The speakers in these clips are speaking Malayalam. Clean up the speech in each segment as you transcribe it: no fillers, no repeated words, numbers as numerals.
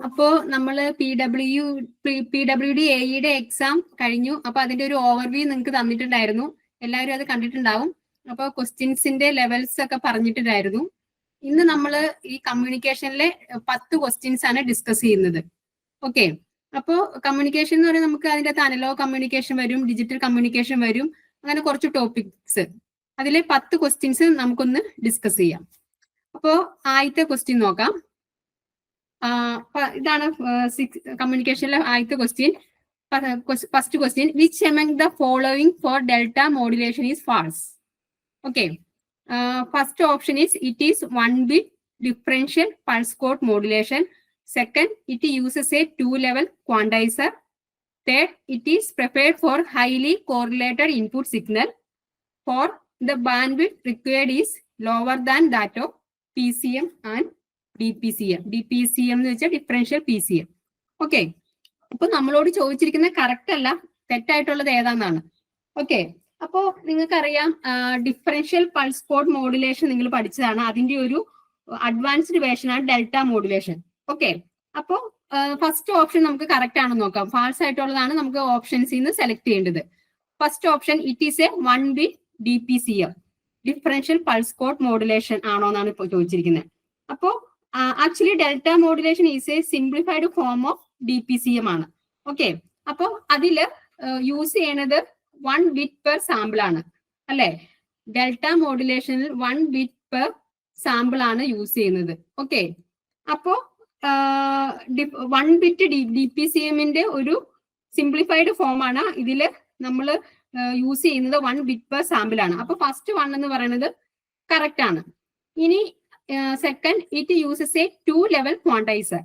അപ്പോ നമ്മള് PWD AEയുടെ എക്സാം കഴിഞ്ഞു. അപ്പൊ അതിന്റെ ഒരു ഓവർവ്യൂ നിങ്ങൾക്ക് തന്നിട്ടുണ്ടായിരുന്നു. എല്ലാവരും അത് കണ്ടിട്ടുണ്ടാവും. അപ്പൊ ക്വസ്റ്റ്യൻസിന്റെ ലെവൽസ് ഒക്കെ പറഞ്ഞിട്ടുണ്ടായിരുന്നു. ഇന്ന് നമ്മൾ ഈ കമ്മ്യൂണിക്കേഷനിലെ 10 ക്വസ്റ്റ്യൻസ് ആണ് ഡിസ്കസ് ചെയ്യുന്നത്. ഓക്കെ, അപ്പോ കമ്മ്യൂണിക്കേഷൻ എന്ന് പറയുന്നത് നമുക്ക് അതിന്റെ അകത്ത് അനലോഗ് കമ്മ്യൂണിക്കേഷൻ വരും, ഡിജിറ്റൽ കമ്മ്യൂണിക്കേഷൻ വരും, അങ്ങനെ കുറച്ച് ടോപ്പിക്സ്. അതിലെ 10 ക്വസ്റ്റ്യൻസ് നമുക്കൊന്ന് ഡിസ്കസ് ചെയ്യാം. അപ്പോ ആദ്യത്തെ ക്വസ്റ്റ്യൻ നോക്കാം. ഇതാണ് കമ്മ്യൂണിക്കേഷനിലെ ആദ്യത്തെ question. First question, which among the following for delta modulation is false? Okay, first option is it is 1 bit differential pulse code modulation. Second, it uses a 2-level quantizer. Third, it is prepared for highly correlated input signal. Fourth, the bandwidth required is lower than that of PCM and DPCM. DPCM എന്ന് വെച്ചാൽ ഡിഫറൻഷ്യൽ PCM. ഓക്കെ, അപ്പൊ നമ്മളോട് ചോദിച്ചിരിക്കുന്ന കറക്റ്റ് അല്ല, തെറ്റായിട്ടുള്ളത് ഏതാന്നാണ്. ഓക്കെ, അപ്പോ നിങ്ങൾക്കറിയാം ഡിഫറൻഷ്യൽ പൾസ് കോഡ് മോഡുലേഷൻ നിങ്ങൾ പഠിച്ചതാണ്. അതിന്റെ ഒരു അഡ്വാൻസ്ഡ് വേർഷൻ ആണ് ഡെൽറ്റ മോഡുലേഷൻ. ഓക്കെ, അപ്പോ ഫസ്റ്റ് ഓപ്ഷൻ നമുക്ക് കറക്റ്റ് ആണെന്ന് നോക്കാം. ഫാൾസ് ആയിട്ടുള്ളതാണ് നമുക്ക് ഓപ്ഷൻസിൽ നിന്ന് സെലക്ട് ചെയ്യേണ്ടത്. First option it is A 1 bit DPCM, differential pulse code modulation ആണോ എന്നാണ് ഇപ്പോൾ ചോദിച്ചിരിക്കുന്നത്. അപ്പോ actually delta modulation is A simplified form of DPCM ആണ്. ഓക്കെ, അപ്പോ അതില് യൂസ് ചെയ്യണത് 1 bit per സാമ്പിൾ ആണ് അല്ലെ. ഡെൽറ്റ മോഡുലേഷനിൽ 1 bit per സാമ്പിൾ ആണ് യൂസ് ചെയ്യുന്നത്. ഓക്കെ, അപ്പോ 1 bit DPCMന്റെ ഒരു സിംപ്ലിഫൈഡ് ഫോം ആണ് ഇതില് നമ്മൾ യൂസ് ചെയ്യുന്നത്. 1 bit per സാമ്പിൾ ആണ്. അപ്പൊ ഫസ്റ്റ് 1 എന്ന് പറയുന്നത് കറക്റ്റ് ആണ്. ഇനി second, it uses a 2-level quantizer.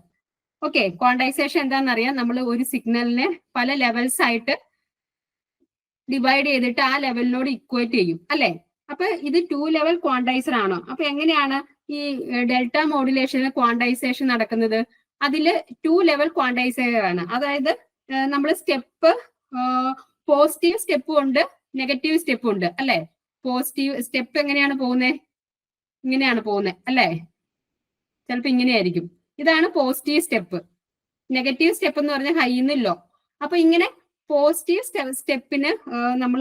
Okay, quantization എന്താണെന്നറിയാം. നമ്മൾ ഒരു സിഗ്നലിനെ പല ലെവൽസ് ആയിട്ട് ഡിവൈഡ് ചെയ്തിട്ട് ആ ലെവലിനോട് ഇക്വേറ്റ് ചെയ്യും അല്ലെ. അപ്പൊ ഇത് 2-level ക്വാണ്ടൈസർ ആണോ? അപ്പൊ എങ്ങനെയാണ് ഈ ഡെൽറ്റ മോഡുലേഷനിൽ ക്വാണ്ടൈസേഷൻ നടക്കുന്നത്? അതില് 2-level ക്വാണ്ടൈസർ ആണ്. അതായത് നമ്മൾ സ്റ്റെപ്പ് പോസിറ്റീവ് സ്റ്റെപ്പും ഉണ്ട്, നെഗറ്റീവ് സ്റ്റെപ്പും ഉണ്ട് അല്ലെ. പോസിറ്റീവ് സ്റ്റെപ്പ് എങ്ങനെയാണ് പോകുന്നത്? ഇങ്ങനെയാണ് പോകുന്നത് അല്ലെ. ചിലപ്പോ ഇങ്ങനെയായിരിക്കും. ഇതാണ് പോസിറ്റീവ് സ്റ്റെപ്പ്. നെഗറ്റീവ് സ്റ്റെപ്പ് എന്ന് പറഞ്ഞാൽ ഹൈന്ന് ലോ. അപ്പൊ ഇങ്ങനെ പോസിറ്റീവ് സ്റ്റെപ്പിന് നമ്മൾ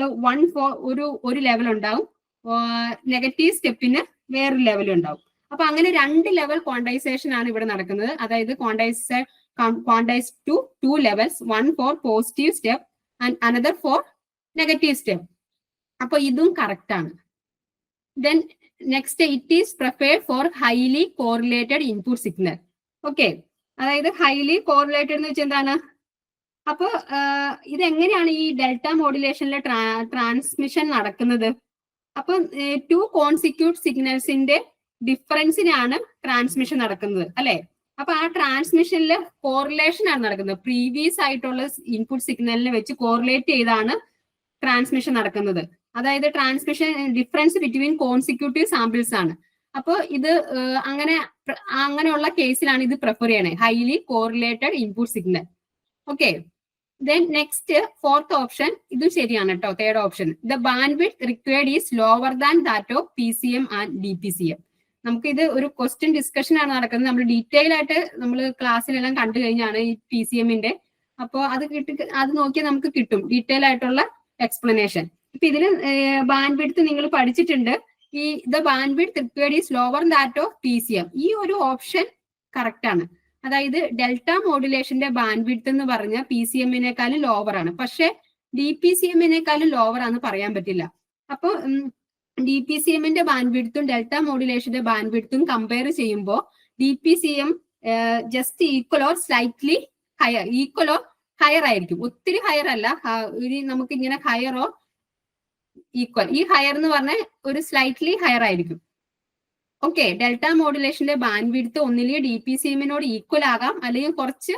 ഒരു ലെവൽ ഉണ്ടാവും, നെഗറ്റീവ് സ്റ്റെപ്പിന് വേറൊരു ലെവൽ ഉണ്ടാവും. അപ്പൊ അങ്ങനെ 2-level ക്വാണ്ടൈസേഷൻ ആണ് ഇവിടെ നടക്കുന്നത്. അതായത് quantise to 2 levels, 1 for positive step and another for negative step. അപ്പൊ ഇതും കറക്റ്റ് ആണ്. Then next, it is prepared for highly correlated input signal. Okay, അതായത് ഹൈലി കോറിലേറ്റഡ് എന്ന് വെച്ചാൽ എന്താണ്? അപ്പൊ ഇതെങ്ങനെയാണ് ഈ ഡെൽറ്റ മോഡുലേഷനിലെ ട്രാൻസ്മിഷൻ നടക്കുന്നത്? അപ്പൊ 2 കോൺസിക്യൂട്ട് സിഗ്നൽസിന്റെ ഡിഫറൻസിനാണ് ട്രാൻസ്മിഷൻ നടക്കുന്നത് അല്ലെ. അപ്പൊ ആ ട്രാൻസ്മിഷനിൽ കോറിലേഷൻ ആണ് നടക്കുന്നത്. പ്രീവിയസ് ആയിട്ടുള്ള ഇൻപുട്ട് സിഗ്നലിനെ വെച്ച് കോറിലേറ്റ് ചെയ്താണ് ട്രാൻസ്മിഷൻ നടക്കുന്നത്. അതായത് transmission difference between consecutive samples ആണ്. അപ്പൊ ഇത് അങ്ങനെയുള്ള കേസിലാണ് ഇത് പ്രിഫർ ചെയ്യണേ, highly correlated input signal. Okay, then next fourth option, ഇതും ശരിയാണ് കേട്ടോ. Third option, the bandwidth required is lower than that of PCM and DPCM. നമുക്ക് ഇത് ഒരു ക്വസ്റ്റ്യൻ ഡിസ്കഷൻ ആണ് നടക്കുന്നത്. നമ്മൾ ഡീറ്റെയിൽ ആയിട്ട് നമ്മൾ ക്ലാസ്സിലെല്ലാം കണ്ടു കഴിഞ്ഞാണ് ഈ PCMന്റെ. അപ്പോൾ അത് നോക്കിയാൽ നമുക്ക് കിട്ടും ഡീറ്റെയിൽ ആയിട്ടുള്ള എക്സ്പ്ലനേഷൻ. ഇപ്പൊ ഇതിന് ബാൻഡ്വിഡ്ത്ത് നിങ്ങൾ പഠിച്ചിട്ടുണ്ട്. ഈ the bandwidth required is lower that of PCM. ഈ ഒരു ഓപ്ഷൻ കറക്റ്റ് ആണ്. അതായത് ഡെൽറ്റ മോഡുലേഷന്റെ ബാൻഡ്വിഡ്ത്ത് എന്ന് പറഞ്ഞാൽ PCMനേക്കാളും ലോവർ ആണ്. പക്ഷെ DPCMനേക്കാളും ലോവർ ആണെന്ന് പറയാൻ പറ്റില്ല. അപ്പൊ DPCMന്റെ ബാൻഡ്വിഡ്ത്തും ഡെൽറ്റ മോഡുലേഷന്റെ ബാൻഡ്വിഡ്ത്തും കമ്പയർ ചെയ്യുമ്പോൾ DPCM just equal or slightly higher, equal or higher ആയിരിക്കും. ഒത്തിരി ഹയർ അല്ല, നമുക്ക് ഇങ്ങനെ ഹയറോ ഈക്വൽ. ഈ ഹയർ എന്ന് പറഞ്ഞാൽ ഒരു സ്ലൈറ്റ്ലി ഹയർ ആയിരിക്കും. ഓക്കെ, ഡെൽറ്റ മോഡുലേഷന്റെ ബാൻഡ്വിഡ്ത്ത് ഒന്നില്ലെങ്കിൽ DPCMനോട് ഈക്വൽ ആകാം, അല്ലെങ്കിൽ കുറച്ച്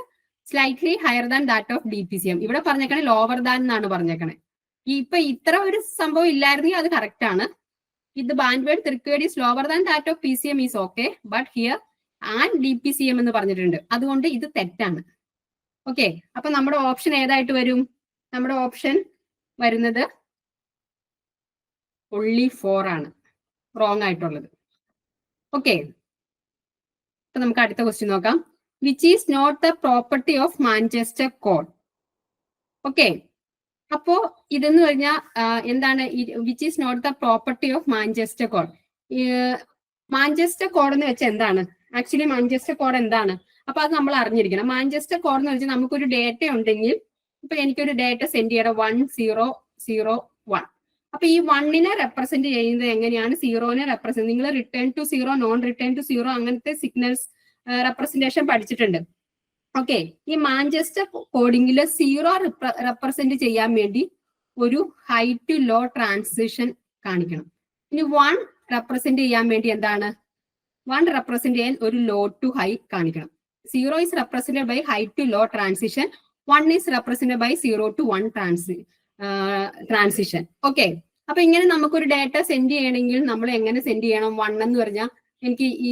slightly higher than that of DPCM. ഇവിടെ പറഞ്ഞേക്കണേ ലോവർ ദാൻ എന്നാണ് പറഞ്ഞേക്കണേ. ഇപ്പൊ ഇത്ര ഒരു സംഭവം ഇല്ലായിരുന്നെങ്കിൽ അത് കറക്റ്റ് ആണ്. ഇത് bandwidth required is lower than that of PCM is okay, but here and DPCM എന്ന് പറഞ്ഞിട്ടുണ്ട്. അതുകൊണ്ട് ഇത് തെറ്റാണ്. ഓക്കെ, അപ്പൊ നമ്മുടെ ഓപ്ഷൻ ഏതായിട്ട് വരും? നമ്മുടെ ഓപ്ഷൻ വരുന്നത് only 4 ആണ് റോങ് ആയിട്ടുള്ളത്. ഓക്കെ, അപ്പൊ നമുക്ക് അടുത്ത ക്വസ്റ്റ്യൻ നോക്കാം. which is not the property of Manchester code. Okay. അപ്പോ ഇതെന്ന് പറഞ്ഞാൽ എന്താണ്, which is not the property of Manchester code. Manchester code എന്ന് വെച്ചാൽ എന്താണ്, ആക്ച്വലി മാഞ്ചസ്റ്റർ കോഡ് എന്താണ്, അപ്പൊ അത് നമ്മൾ അറിഞ്ഞിരിക്കണം. മാഞ്ചസ്റ്റർ കോഡ് എന്ന് വെച്ചാൽ നമുക്കൊരു ഡേറ്റ ഉണ്ടെങ്കിൽ, ഇപ്പൊ എനിക്കൊരു ഡേറ്റ സെൻഡ് ചെയ്യണം 1001. അപ്പൊ ഈ 1നെ റെപ്രസെന്റ് ചെയ്യുന്നത് എങ്ങനെയാണ്, 0നെ റെപ്രസെന്റ്, നിങ്ങൾ return to 0, non return to 0 അങ്ങനത്തെ സിഗ്നൽസ് റെപ്രസെന്റേഷൻ പഠിച്ചിട്ടുണ്ട്. ഓക്കെ. ഈ മാഞ്ചസ്റ്റർ കോഡിങ്ങിൽ 0 റെപ്രസെന്റ് ചെയ്യാൻ വേണ്ടി ഒരു ഹൈ ടു ലോ ട്രാൻസിഷൻ കാണിക്കണം. ഇനി 1 റെപ്രസെന്റ് ചെയ്യാൻ വേണ്ടി എന്താണ്, 1 റെപ്രസെന്റ് ചെയ്യാൻ ഒരു ലോ ടു ഹൈ കാണിക്കണം. 0 is represented by high to low transition, 1 is represented by 0 to 1 transition. Okay. അപ്പൊ ഇങ്ങനെ നമുക്കൊരു ഡേറ്റ സെൻഡ് ചെയ്യണമെങ്കിൽ നമ്മൾ എങ്ങനെ സെൻഡ് ചെയ്യണം? 1 എന്ന് പറഞ്ഞാൽ എനിക്ക് ഈ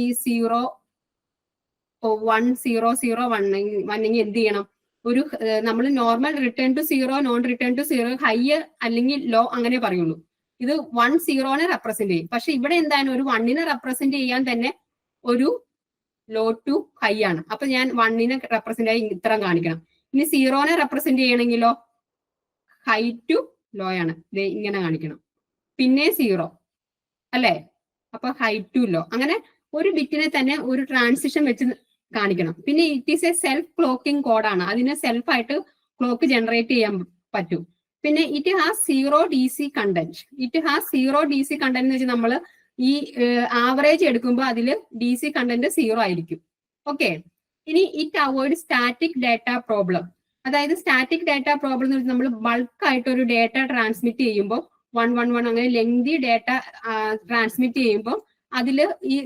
1001 എന്ത് ചെയ്യണം, ഒരു നമ്മൾ normal return to 0, non return to 0, high അല്ലെങ്കിൽ ലോ അങ്ങനെ പറയുള്ളൂ. ഇത് 10നെ റെപ്രസെന്റ് ചെയ്യും. പക്ഷെ ഇവിടെ എന്താണ്, ഒരു 1നെ റെപ്രസെന്റ് ചെയ്യാൻ തന്നെ ഒരു ലോ ടു ഹൈ ആണ്. അപ്പൊ ഞാൻ 1നെ റെപ്രസെന്റ് ആയി ഇത്ര കാണിക്കണം. ഇനി 0നെ റെപ്രസെന്റ് ചെയ്യണമെങ്കിലോ ഹൈ ടു ലോ ആണ്, ഇങ്ങനെ കാണിക്കണം. പിന്നെ 0 അല്ലെ, അപ്പൊ ഹൈ ടു ലോ, അങ്ങനെ ഒരു ബിറ്റിനെ തന്നെ ഒരു ട്രാൻസിഷൻ വെച്ച് കാണിക്കണം. പിന്നെ it is A self clocking കോഡാണ്, അതിനെ സെൽഫായിട്ട് ക്ലോക്ക് ജനറേറ്റ് ചെയ്യാൻ പറ്റും. പിന്നെ it has 0 DC content. It has 0 DC content എന്ന് വെച്ചാൽ നമ്മൾ ഈ ആവറേജ് എടുക്കുമ്പോൾ അതിൽ DC കണ്ടന്റ് 0 ആയിരിക്കും. ഓക്കെ. ഇനി it avoid static data problem. അതായത് സ്റ്റാറ്റിക് ഡാറ്റ പ്രോബ്ലം എന്ന് വെച്ചാൽ നമ്മൾ ബൾക്ക് ആയിട്ട് ഒരു ഡേറ്റ ട്രാൻസ്മിറ്റ് ചെയ്യുമ്പോൾ 111 അങ്ങനെ ലെങ്തി ഡേറ്റ ട്രാൻസ്മിറ്റ് ചെയ്യുമ്പോൾ അതിൽ ഈ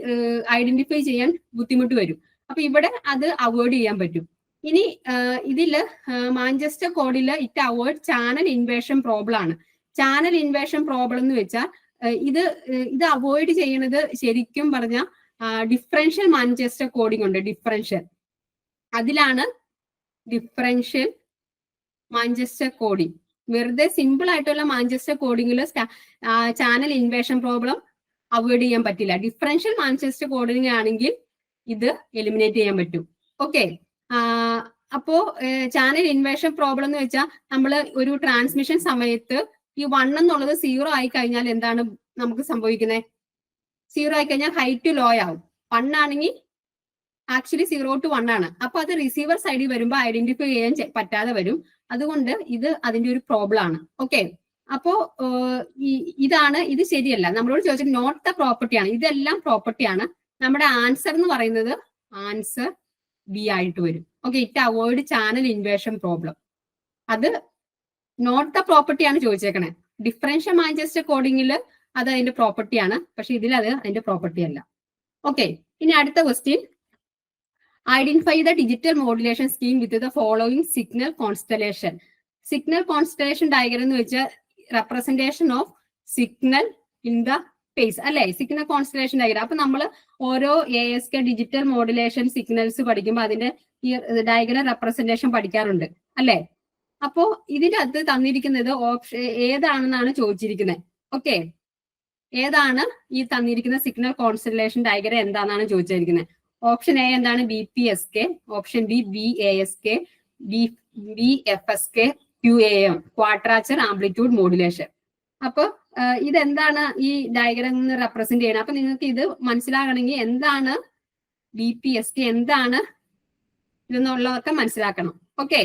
ഐഡന്റിഫൈ ചെയ്യാൻ ബുദ്ധിമുട്ട് വരും. അപ്പൊ ഇവിടെ അത് അവോയ്ഡ് ചെയ്യാൻ പറ്റും. ഇനി ഇതില് മാഞ്ചസ്റ്റർ കോഡില് it avoid channel inversion problem ആണ്. ചാനൽ ഇൻവേഷൻ പ്രോബ്ലം എന്ന് വെച്ചാൽ ഇത് അവോയ്ഡ് ചെയ്യണത് ശരിക്കും പറഞ്ഞാൽ ഡിഫറൻഷ്യൽ മാഞ്ചസ്റ്റർ കോഡിംഗ് ഉണ്ട്. ഡിഫറൻഷ്യൽ, അതിലാണ് ഡിഫറൻഷ്യൽ മാഞ്ചസ്റ്റർ കോഡിംഗ്. വെറുതെ സിമ്പിൾ ആയിട്ടുള്ള മാഞ്ചസ്റ്റർ കോഡിംഗിൽ ചാനൽ ഇൻവേഷൻ പ്രോബ്ലം അവോയ്ഡ് ചെയ്യാൻ പറ്റില്ല. ഡിഫറൻഷ്യൽ മാഞ്ചസ്റ്റർ കോഡിംഗ് ആണെങ്കിൽ ഇത് എലിമിനേറ്റ് ചെയ്യാൻ പറ്റും. ഓക്കെ. അപ്പോ ചാനൽ ഇൻവേഷൻ പ്രോബ്ലം എന്ന് വെച്ചാൽ നമ്മൾ ഒരു ട്രാൻസ്മിഷൻ സമയത്ത് ഈ 1 എന്നുള്ളത് 0 ആയി കഴിഞ്ഞാൽ എന്താണ് നമുക്ക് സംഭവിക്കുന്നത്? 0 ആയി കഴിഞ്ഞാൽ ഹൈ ടു ലോ ആവും. 1 ആണെങ്കിൽ ആക്ച്വലി 0 to 1 ആണ്. അപ്പൊ അത് റിസീവർ സൈഡിൽ വരുമ്പോൾ ഐഡന്റിഫൈ ചെയ്യാൻ പറ്റാതെ വരും. അതുകൊണ്ട് ഇത് അതിന്റെ ഒരു പ്രോബ്ലം ആണ്. ഓക്കെ. അപ്പോ ഇതാണ്, ഇത് ശരിയല്ല. നമ്മളോട് ചോദിച്ചത് നോട്ട് ദ പ്രോപ്പർട്ടി ആണ്. ഇതെല്ലാം പ്രോപ്പർട്ടി ആണ്. നമ്മുടെ ആൻസർ എന്ന് പറയുന്നത് ആൻസർ ബി ആയിട്ട് വരും. Okay. It avoid channel inversion problem. അത് നോട്ട് ദ പ്രോപ്പർട്ടി ആണ് ചോദിച്ചേക്കണേ. ഡിഫറൻഷ്യൽ മാഞ്ചസ്റ്റർ കോഡിങ്ങിൽ അത് അതിന്റെ പ്രോപ്പർട്ടി ആണ്, പക്ഷെ ഇതിൽ അത് അതിന്റെ പ്രോപ്പർട്ടി അല്ല. ഓക്കെ. ഇനി അടുത്ത question, identify the digital modulation scheme with the following signal constellation. Signal constellation diagram എന്ന് വെച്ചാൽ representation of signal in the space അല്ലെ, സിഗ്നൽ കോൺസ്റ്റലേഷൻ ഡയഗ്രം. അപ്പൊ നമ്മൾ ഓരോ ASK ഡിജിറ്റൽ മോഡുലേഷൻ സിഗ്നൽസ് പഠിക്കുമ്പോൾ അതിന്റെ ഈ ഡയഗ്രം റെപ്രസെന്റേഷൻ പഠിക്കാറുണ്ട് അല്ലെ. അപ്പോ ഇതിന്റെ അകത്ത് തന്നിരിക്കുന്നത് ഓപ്ഷൻ ഏതാണെന്നാണ് ചോദിച്ചിരിക്കുന്നത്. ഓക്കെ. ഏതാണ് ഈ തന്നിരിക്കുന്ന സിഗ്നൽ കോൺസ്റ്റലേഷൻ ഡയഗ്രം എന്താണെന്നാണ് ചോദിച്ചിരിക്കുന്നത്. ഓപ്ഷൻ എ എന്താണ്? BPSK. Option B BASK, BFSK, QAM, quadrature amplitude modulation. അപ്പൊ ഇതെന്താണ് ഈ ഡയഗ്രം റെപ്രസെന്റ് ചെയ്യണം? അപ്പൊ നിങ്ങൾക്ക് ഇത് മനസ്സിലാകണമെങ്കിൽ എന്താണ് BPSK, എന്താണ് ഇതെന്നുള്ളതൊക്കെ മനസ്സിലാക്കണം. ഓക്കെ.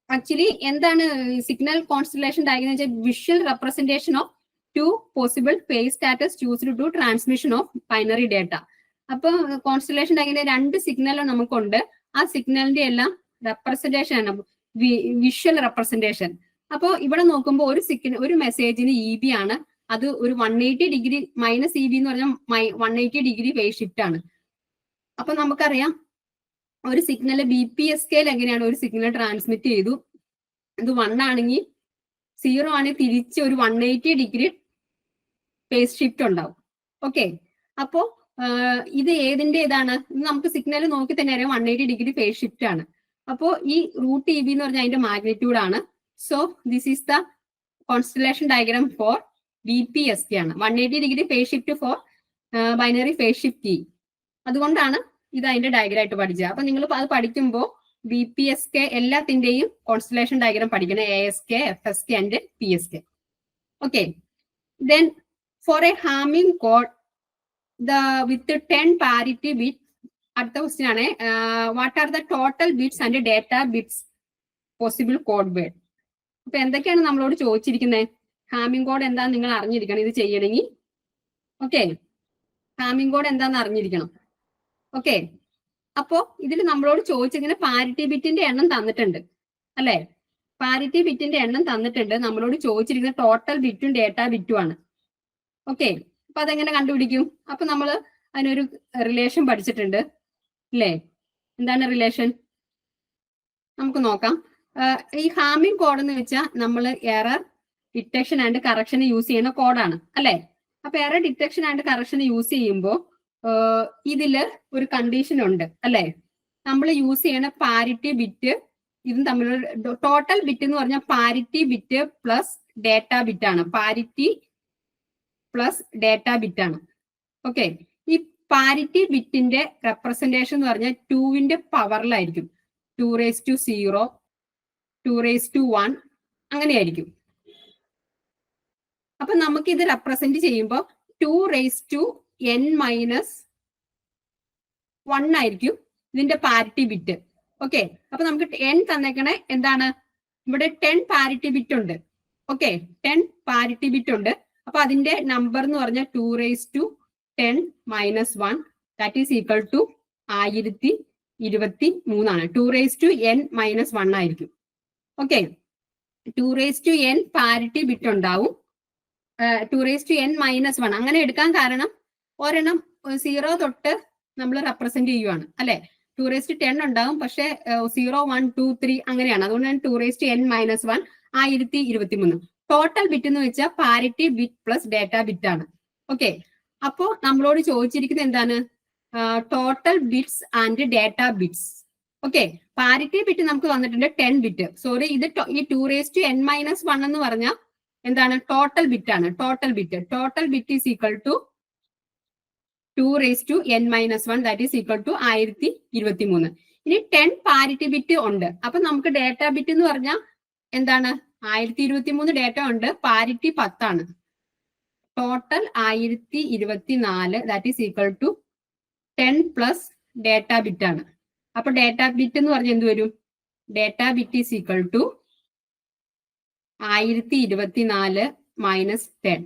ആക്ച്വലി എന്താണ് സിഗ്നൽ കോൺസ്റ്റലേഷൻ ഡയഗ്രം എന്ന് വെച്ചാൽ visual representation of 2 possible phase status choosed to transmission of binary data. അപ്പൊ കോൺസ്റ്റലേഷൻ ഡയഗ്രം 2 സിഗ്നൽ നമുക്കുണ്ട്. ആ സിഗ്നലിന്റെ എല്ലാം റെപ്രസെന്റേഷൻ ആണ് വിഷ്വൽ റെപ്രസെന്റേഷൻ. അപ്പോ ഇവിടെ നോക്കുമ്പോൾ ഒരു മെസ്സേജിന് EB ആണ്, അത് ഒരു 180 ഡിഗ്രി മൈനസ് EB എന്ന് പറഞ്ഞാൽ 180 ഡിഗ്രി ഫേസ് ഷിഫ്റ്റ് ആണ്. അപ്പൊ നമുക്കറിയാം ഒരു സിഗ്നൽ BPSKയിൽ എങ്ങനെയാണ് ഒരു സിഗ്നൽ ട്രാൻസ്മിറ്റ് ചെയ്തു, ഇത് 1 ആണെങ്കിൽ 0 ആണെങ്കിൽ തിരിച്ച് ഒരു 180 ഡിഗ്രി ഫേസ് ഷിഫ്റ്റ് ഉണ്ടാവും. ഓക്കെ. അപ്പോ ഇത് ഏതിന്റെ ഇതാണ്? ഇത് നമുക്ക് സിഗ്നൽ നോക്കി തന്നെ അറിയാം 180 ഡിഗ്രി ഫേസ് ഷിഫ്റ്റ് ആണ്. അപ്പോ ഈ √EB എന്ന് പറഞ്ഞാൽ അതിന്റെ മാഗ്നിറ്റ്യൂഡ് ആണ്. So this is the constellation diagram for BPSK ആണ്. 180 degree phase shift for binary phase shift E. അതുകൊണ്ടാണ് ഇത് അതിന്റെ ഡയഗ്രം ആയിട്ട് പഠിച്ചത്. അപ്പൊ നിങ്ങൾ അത് പഠിക്കുമ്പോൾ BPSK എല്ലാത്തിന്റെയും കോൺസ്റ്റലേഷൻ ഡയഗ്രം പഠിക്കണം, ASK, FSK and PSK. Okay, then for a Hamming code with 10 parity bit, അടുത്ത ക്വസ്റ്റ്യൻ ആണ്, what are the total bits and data bits possible code word. അപ്പൊ എന്തൊക്കെയാണ് നമ്മളോട് ചോദിച്ചിരിക്കുന്നത്? ഹാമിംഗ് കോഡ് എന്താന്ന് നിങ്ങൾ അറിഞ്ഞിരിക്കണം ഇത് ചെയ്യണമെങ്കിൽ. ഓക്കെ, ഹാമിംഗ് കോഡ് എന്താന്ന് അറിഞ്ഞിരിക്കണം. ഓക്കെ, അപ്പോ ഇതിൽ നമ്മളോട് ചോദിച്ചിങ്ങനെ പാരിറ്റി ബിറ്റിന്റെ എണ്ണം തന്നിട്ടുണ്ട് അല്ലെ? പാരിറ്റി ബിറ്റിന്റെ എണ്ണം തന്നിട്ടുണ്ട്, നമ്മളോട് ചോദിച്ചിരിക്കുന്ന ടോട്ടൽ ബിറ്റും ഡേറ്റ ബിറ്റും ആണ്. ഓക്കെ, അപ്പൊ അതെങ്ങനെ കണ്ടുപിടിക്കും? അപ്പൊ നമ്മൾ അതിനൊരു റിലേഷൻ പഠിച്ചിട്ടുണ്ട് അല്ലേ? എന്താണ് റിലേഷൻ? നമുക്ക് നോക്കാം. ഈ ഹാമിംഗ് കോഡ് എന്ന് വെച്ചാൽ നമ്മൾ എറർ ഡിറ്റക്ഷൻ ആൻഡ് കറക്ഷന് യൂസ് ചെയ്യുന്ന കോഡാണ് അല്ലെ? അപ്പൊ എറർ ഡിറ്റക്ഷൻ ആൻഡ് കറക്ഷന് യൂസ് ചെയ്യുമ്പോൾ ഇതില് ഒരു കണ്ടീഷൻ ഉണ്ട് അല്ലെ? നമ്മൾ യൂസ് ചെയ്യണ പാരിറ്റി ബിറ്റ് ഇതും തമ്മിലുള്ള ടോട്ടൽ ബിറ്റ് എന്ന് പറഞ്ഞാൽ parity bit plus data bit ആണ്. പാരിറ്റി പ്ലസ് ഡേറ്റ ബിറ്റ് ആണ്. ഓക്കെ, ഈ പാരിറ്റി ബിറ്റിന്റെ റെപ്രസെന്റേഷൻ എന്ന് പറഞ്ഞാൽ 2ന്റെ പവറിലായിരിക്കും. 2⁻0, 2⁻1 അങ്ങനെയായിരിക്കും. അപ്പൊ നമുക്ക് ഇത് റെപ്രസെന്റ് ചെയ്യുമ്പോൾ 2⁻n-1 ആയിരിക്കും ഇതിന്റെ പാരിറ്റി ബിറ്റ്. ഓക്കെ, അപ്പൊ നമുക്ക് n തന്നേക്കണേ എന്താണ്? ഇവിടെ 10 പാരിറ്റി ബിറ്റ് ഉണ്ട്. ഓക്കെ, 10 പാരിറ്റി ബിറ്റ് ഉണ്ട്. അപ്പൊ അതിന്റെ നമ്പർ എന്ന് പറഞ്ഞാൽ 2⁻10-1 ദാറ്റ് ഈസ് ഈക്വൽ ടു 1023 ആണ്. 2⁻n-1 ആയിരിക്കും. ഓക്കെ, 2⁻n പാരിറ്റി ബിറ്റ് ഉണ്ടാവും. 2⁻n-1 അങ്ങനെ എടുക്കാൻ കാരണം ഒരെണ്ണം 0 തൊട്ട് നമ്മൾ റെപ്രസെന്റ് ചെയ്യുവാണ് അല്ലെ? 2⁻10 ഉണ്ടാവും, പക്ഷെ 0, 1, 2, 3 അങ്ങനെയാണ്. അതുകൊണ്ടാണ് 2⁻n-1 1023. ടോട്ടൽ ബിറ്റ് എന്ന് വെച്ചാൽ parity bit plus data bit ആണ്. ഓക്കെ, അപ്പോ നമ്മളോട് ചോദിച്ചിരിക്കുന്നത് എന്താണ്? Total bits and data bits. Okay, parity bit നമുക്ക് വന്നിട്ടുണ്ട് 10 ബിറ്റ്. സോറി, ഇത് ഈ 2⁻n-1 എന്ന് പറഞ്ഞാൽ എന്താണ്? ടോട്ടൽ ബിറ്റ് ആണ്. Total bit is equal to 2⁻n-1 that is equal to 1023. ഇനി 10 പാരിറ്റി ബിറ്റ് ഉണ്ട്. അപ്പൊ നമുക്ക് ഡേറ്റ ബിറ്റ് എന്ന് പറഞ്ഞാൽ എന്താണ്? 1023 ഡേറ്റ ഉണ്ട്, പാരിറ്റി 10 ആണ്. Total 1024 that is equal to 10 plus data bit ആണ്. അപ്പൊ ഡേറ്റ ബിറ്റ് എന്ന് പറഞ്ഞാൽ എന്ത് വരും? Data bit is equal to 1024 minus 10.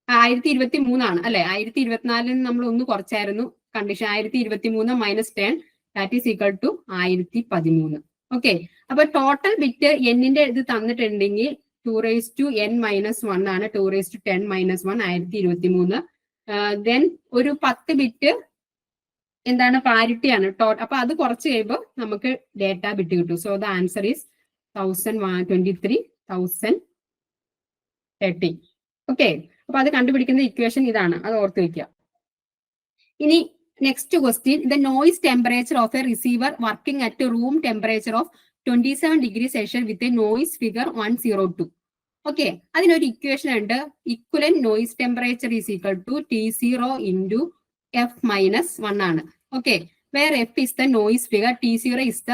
1023 ആണ് അല്ലെ? 1024 നമ്മൾ ഒന്ന് കുറച്ചായിരുന്നു condition. 1023 minus 10 that is equal to 1013. Okay, അപ്പൊ ടോട്ടൽ ബിറ്റ് എന്നിന്റെ ഇത് തന്നിട്ടുണ്ടെങ്കിൽ 2⁻n-1 ആണ്. 2⁻10-1 1023. ദെൻ ഒരു 10 ബിറ്റ് എന്താണ്? പാരിറ്റി ആണ്. അപ്പൊ അത് കുറച്ച് കഴിയുമ്പോൾ നമുക്ക് ഡേറ്റ ബിറ്റ് കിട്ടും. So the answer is 1023, 1030. Okay, അപ്പൊ അത് കണ്ടുപിടിക്കുന്ന ഇക്വേഷൻ ഇതാണ്, അത് ഓർത്ത് വെക്കുക. ഇനി next question, the noise temperature of a receiver working at room temperature of 27 degree Celsius with a noise figure 102. Okay, അതിനൊരു ഇക്വേഷൻ ഉണ്ട്. Equivalent noise temperature is equal to T0 into F-1 ആണ്. Okay, where F is the noise figure, T0 is the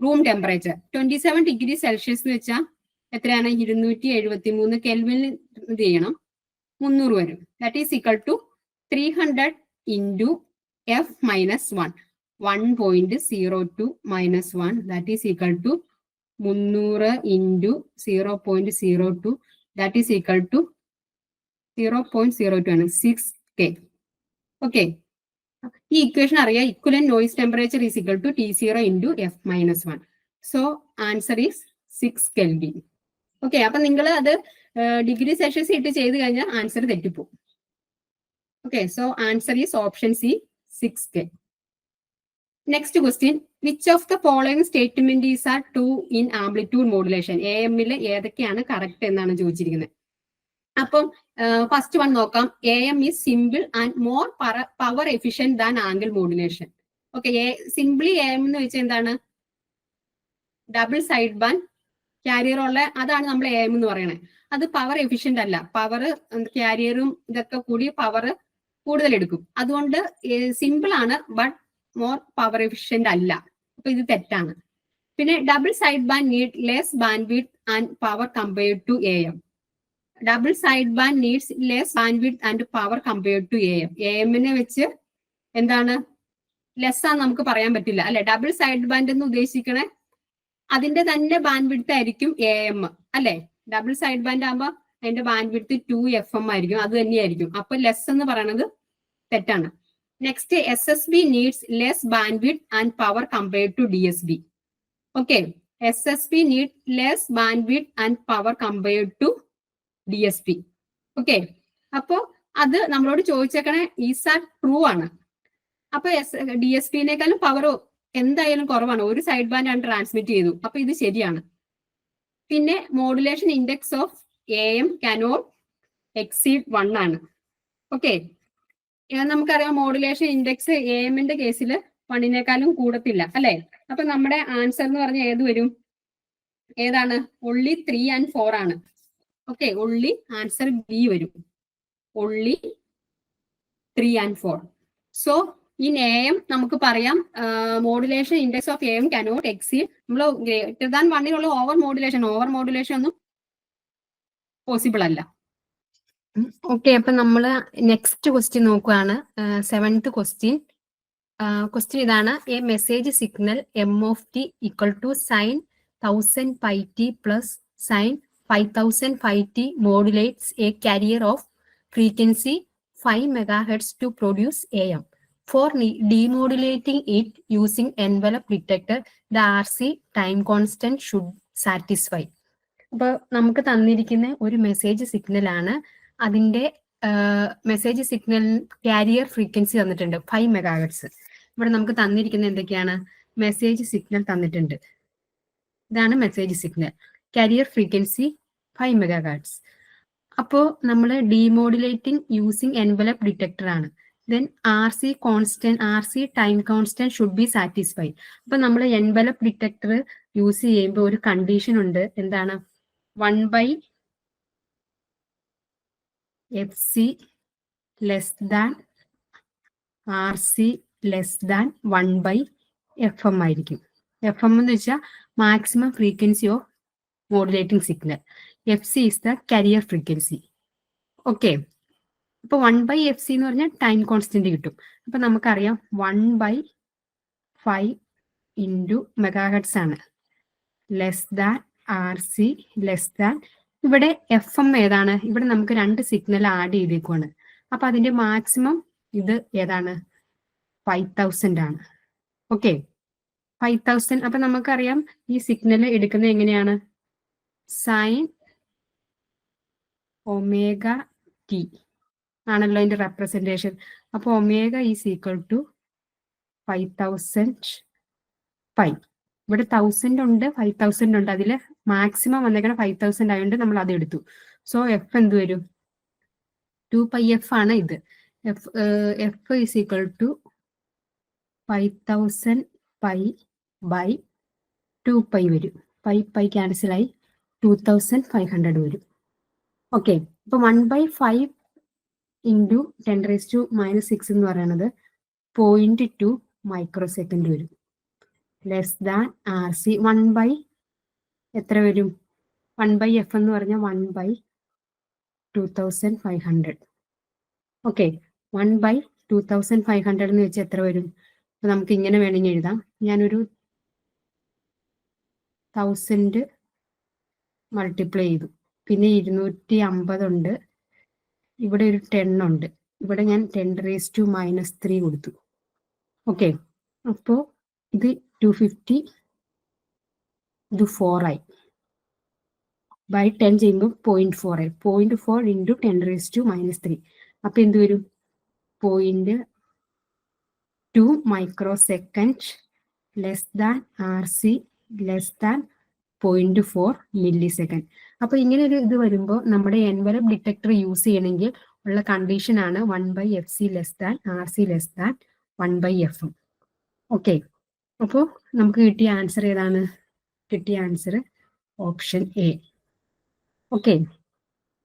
room temperature. 27 degree Celsius എന്ന് വെച്ചാൽ എത്രയാണ്? 273 കെൽവിനിൽ ഇത് ചെയ്യണം, 300 വരും. That is equal to 300 into F-1, 1.02 minus 1 that is equal to 300 into 0.02 that is equal to 0.02 ആണ്, 6K. ഓക്കെ, ഈ ഇക്വേഷൻ അറിയാം. Equivalent noise temperature is equal to T0 into F-1. So answer is 6 Kelvin. Okay, അപ്പൊ നിങ്ങൾ അത് ഡിഗ്രി സെൽഷ്യസ് ഇട്ട് ചെയ്ത് കഴിഞ്ഞാൽ ആൻസർ തെറ്റിപ്പോകും. Okay, so answer is option C, 6K. Next question, which of the following statement is are true in amplitude modulation? AM-ൽ ഏതൊക്കെയാണ് കറക്റ്റ് എന്നാണ് ചോദിച്ചിരിക്കുന്നത്. അപ്പം ഫസ്റ്റ് വൺ നോക്കാം. AM is simple and more power efficient than angle modulation. Okay, simply AM എന്ന് വെച്ചാൽ എന്താണ്? ഡബിൾ സൈഡ് ബാൻഡ് ക്യാരിയർ ഉള്ള അതാണ് നമ്മൾ AM എന്ന് പറയണേ. അത് പവർ എഫിഷ്യന്റ് അല്ല. പവർ ക്യാരിയറും ഇതൊക്കെ കൂടി പവർ കൂടുതൽ എടുക്കും. അതുകൊണ്ട് സിമ്പിൾ ആണ്, ബട്ട് മോർ പവർ എഫിഷ്യന്റ് അല്ല. അപ്പൊ ഇത് തെറ്റാണ്. പിന്നെ double side band need less bandwidth and power compared to AM. Double side band needs less bandwidth and power compared to AM. AM-നെ വെച്ച് എന്താണ് ലെസ് ആണെന്ന് നമുക്ക് പറയാൻ പറ്റില്ല അല്ലെ. ഡബിൾ സൈഡ് ബാൻഡ് എന്ന് ഉദ്ദേശിക്കണേ അതിന്റെ തന്നെ ബാൻഡ് വിഡ്ത്ത് ആയിരിക്കും AM അല്ലെ. ഡബിൾ സൈഡ് ബാൻഡ് ആകുമ്പോൾ അതിന്റെ ബാൻഡ് വിഡ്ത്ത് 2FM ആയിരിക്കും, അത് തന്നെയായിരിക്കും. അപ്പൊ ലെസ് എന്ന് പറയുന്നത് തെറ്റാണ്. Next SSB needs less bandwidth and power compared to DSB. Okay, SSB need less bandwidth and power compared to DSP. Okay, അപ്പോ അത് നമ്മളോട് ചോദിച്ചേക്കണേ ഈസ് ആർ ട്രൂ ആണ്. അപ്പൊ DSP-നേക്കാളും പവർ എന്തായാലും കുറവാണ്, ഒരു സൈഡ് ബാൻഡ് ആണ് ട്രാൻസ്മിറ്റ് ചെയ്തു, അപ്പൊ ഇത് ശരിയാണ്. പിന്നെ modulation index of AM cannot exceed 1 ആണ്. ഓക്കെ, നമുക്കറിയാം മോഡുലേഷൻ ഇൻഡെക്സ് AM-ന്റെ കേസിൽ 1-നേക്കാളും കൂടത്തില്ല അല്ലെ. അപ്പൊ നമ്മുടെ ആൻസർ എന്ന് പറഞ്ഞാൽ ഏത് വരും, ഏതാണ്? only 3 and 4 ആണ്. ഓക്കെ, only ആൻസർ B വരും, only 3 and 4. So in AM നമുക്ക് പറയാം modulation index of AM cannot exceed, നമ്മൾ ഗ്രേറ്റർ ദാൻ 1-നുള്ള ഓവർ മോഡുലേഷൻ ഒന്നും പോസിബിൾ അല്ല. ഓക്കെ, അപ്പൊ നമ്മള് നെക്സ്റ്റ് ക്വസ്റ്റ്യൻ നോക്കുകയാണ്. 7th question. ക്വസ്റ്റ്യൻ ഇതാണ്: A message signal M of t equal to sin 1000 pi t plus sin 5000 pi t modulates a carrier of frequency 5 megahertz to produce AM. For demodulating it using envelope detector, the RC time constant should satisfy. അപ്പൊ നമുക്ക് തന്നിരിക്കുന്ന ഒരു മെസ്സേജ് സിഗ്നൽ ആണ്. അതിന്റെ മെസ്സേജ് സിഗ്നൽ കാരിയർ ഫ്രീക്വൻസി തന്നിട്ടുണ്ട് 5 മെഗാഹെർട്സ്. ഇവിടെ നമുക്ക് തന്നിരിക്കുന്ന എന്തൊക്കെയാണ്? മെസ്സേജ് സിഗ്നൽ തന്നിട്ടുണ്ട്. ഇതാണ് message signal, carrier frequency 5 megahertz. അപ്പോ നമ്മൾ ഡീമോഡുലേറ്റിംഗ് യൂസിങ് എൻവലപ്പ് ഡിറ്റക്ടർ ആണ്. Then RC time constant should be satisfy. അപ്പൊ നമ്മൾ എൻവലപ്പ് ഡിറ്റക്ടർ യൂസ് ചെയ്യുമ്പോൾ ഒരു കണ്ടീഷൻ ഉണ്ട്. എന്താണ്? 1/FC less than RC less than 1/FM ആയിരിക്കും. FM എന്ന് വെച്ചാൽ maximum frequency of modulating signal. FC is the carrier frequency. Okay, അപ്പൊ 1/FC എന്ന് പറഞ്ഞാൽ ടൈം കോൺസ്റ്റന്റ് കിട്ടും. അപ്പൊ നമുക്കറിയാം 1/5 ഇൻറ്റു മെഗാഹെർട്സ് ആണ്, less than RC less than. ഇവിടെ FM ഏതാണ്? ഇവിടെ നമുക്ക് 2 സിഗ്നൽ ആഡ് ചെയ്തേക്കുവാണ്. അപ്പൊ അതിന്റെ മാക്സിമം ഇത് ഏതാണ്? 5000 ആണ്. ഓക്കെ, 5000. അപ്പൊ നമുക്കറിയാം ഈ സിഗ്നൽ എടുക്കുന്നത് എങ്ങനെയാണ്? സൈൻ ഒമേഗ ടി ആണല്ലോ അതിന്റെ റെപ്രസെന്റേഷൻ. അപ്പൊ omega is equal to 5000 pi. ഇവിടെ 1000 ഉണ്ട്, 5000 ഉണ്ട്. അതില് മാക്സിമം വന്നേക്കണം 5000 ആയതുകൊണ്ട് നമ്മൾ അത് എടുത്തു. സോ F എന്ത് വരും? 2πF ആണ് ഇത്. F is equal to 5000 pi by 2π വരും. പൈ ക്യാൻസൽ ആയി 2500 വരും. ഓക്കെ, അപ്പൊ 1/5 ഇൻറ്റു 10⁻⁻6 എന്ന് പറയുന്നത് 0.2 മൈക്രോ സെക്കൻഡ് വരും. ലെസ് ദാൻ RC 1/ എത്ര വരും? 1/F എന്ന് പറഞ്ഞാൽ 1/2500. ഓക്കെ, 1/2500 എന്ന് വെച്ചാൽ എത്ര വരും? അപ്പൊ നമുക്ക് ഇങ്ങനെ വേണമെങ്കിൽ എഴുതാം. ഞാനൊരു 1000 മൾട്ടിപ്ലൈ ചെയ്തു, പിന്നെ 250 ഉണ്ട്, ഇവിടെ ഒരു 10 ഉണ്ട്, ഇവിടെ ഞാൻ 10⁻³ കൊടുത്തു. ഓക്കെ, അപ്പോ ഇത് 250, ഇത് 4 ആയി. ബൈ 10 ചെയ്യുമ്പോൾ 0.4 ആയി. 0.4 ഇൻറ്റു 10⁻³ അപ്പൊ എന്ത് വരും? 0.2 micro second less than RC less than 0.4 milli second. അപ്പൊ ഇങ്ങനെ ഒരു ഇത് വരുമ്പോൾ നമ്മുടെ എൻവലപ്പ് ഡിറ്റക്ടർ യൂസ് ചെയ്യണമെങ്കിൽ ഉള്ള കണ്ടീഷൻ ആണ് 1/FC less than RC less than 1/FM. Okay, അപ്പോൾ നമുക്ക് കിട്ടിയ ആൻസർ ഏതാണ്? കിട്ടിയ answer option A. Okay,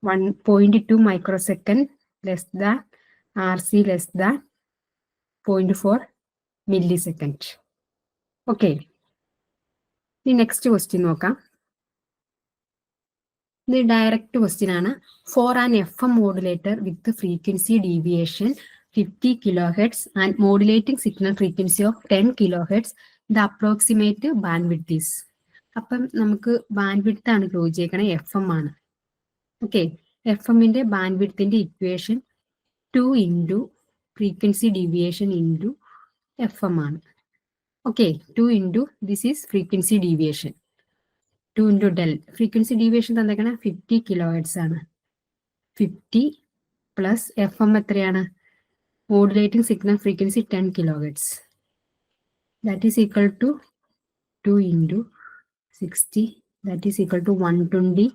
1.2 micro second less than RC less than 0.4 millisecond. Okay. The next question നോക്കാം. The direct question ആണ്. For an FM modulator with the frequency deviation 50 kilohertz and modulating signal frequency of 10 kilohertz, the approximate bandwidth is. അപ്പം നമുക്ക് ബാൻഡ്വിഡ്ത്ത് ആണ് ചോദിച്ചേക്കണേ, FM ആണ്. ഓക്കെ, FM-ന്റെ ബാൻഡ്വിഡ്ത്തിന്റെ equation 2 into frequency deviation into FM ആണ്. Okay, 2 into this is frequency deviation, 2 into del. Frequency deviation തന്നേക്കണ 50 കിലോഹെർട്സ് ആണ്. 50 പ്ലസ് FM എത്രയാണ്? Modulating signal frequency 10 kilohertz. That is equal to 2 into 60, that is equal to 120.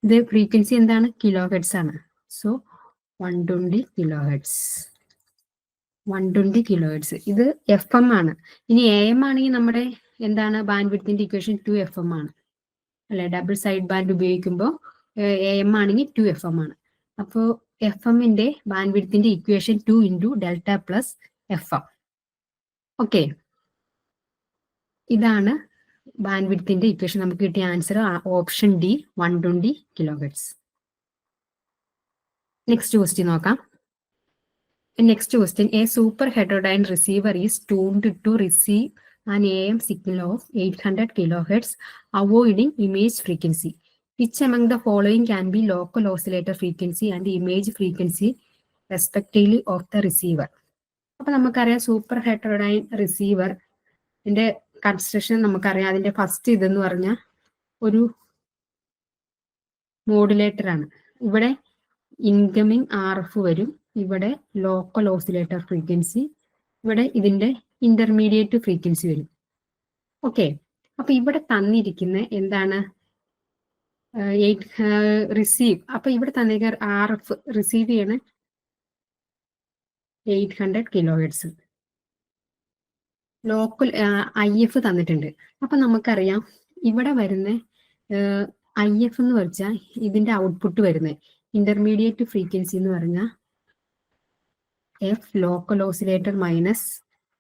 ഇത് ഫ്രീക്വൻസി എന്താണ്? കിലോഹെർട്സ് ആണ്. So 120 kilohertz. 120 കിലോഹെർട്സ്. ഇത് FM ആണ്. ഇനി AM ആണെങ്കിൽ നമ്മുടെ എന്താണ് ബാൻഡ്വിഡ്ത്തിന്റെ ഇക്വേഷൻ 2FM ആണ് അല്ലെ? ഡബിൾ സൈഡ് ബാൻഡ് ഉപയോഗിക്കുമ്പോൾ AM ആണെങ്കിൽ 2FM ആണ്. അപ്പോൾ FM-ന്റെ ബാൻഡ്വിഡ്ത്തിന്റെ equation 2 into delta plus FM. Okay, ഇതാണ് ബാൻഡ്വിഡ്ത്തിന്റെ ഇക്വേഷൻ. നമുക്ക് കിട്ടിയ answer option D, 120 kilohertz. Next question നോക്കാം. Next question, a super heterodyne receiver is tuned to receive an AM signal of 800 kilohertz, avoiding image frequency. Which among the following can be local oscillator frequency and image frequency respectively of the receiver? അപ്പോൾ നമുക്കറിയാം സൂപ്പർ ഹെറ്ററോഡൈൻ റിസീവറിന്റെ കൺസ്ട്രക്ഷൻ നമുക്കറിയാം. അതിന്റെ ഫസ്റ്റ് ഇതെന്ന് പറഞ്ഞാൽ ഒരു മോഡുലേറ്റർ ആണ്. ഇവിടെ ഇൻകമിങ് RF വരും, ഇവിടെ ലോക്കൽ ഓസിലേറ്റർ ഫ്രീക്വൻസി, ഇവിടെ ഇതിന്റെ ഇന്റർമീഡിയറ്റ് ഫ്രീക്വൻസി വരും. ഓക്കെ, അപ്പൊ ഇവിടെ തന്നിരിക്കുന്ന എന്താണ്? റിസീവ്. അപ്പൊ ഇവിടെ തന്നേക്ക RF റിസീവ് ചെയ്യണ 800 കിലോഹെർട്സ്. ലോക്കൽ IF തന്നിട്ടുണ്ട്. അപ്പൊ നമുക്കറിയാം ഇവിടെ വരുന്ന IF എന്ന് വെച്ചാൽ ഇതിന്റെ ഔട്ട്പുട്ട് വരുന്നത് ഇന്റർമീഡിയറ്റ് ഫ്രീക്വൻസി എന്ന് പറഞ്ഞാൽ F local oscillator minus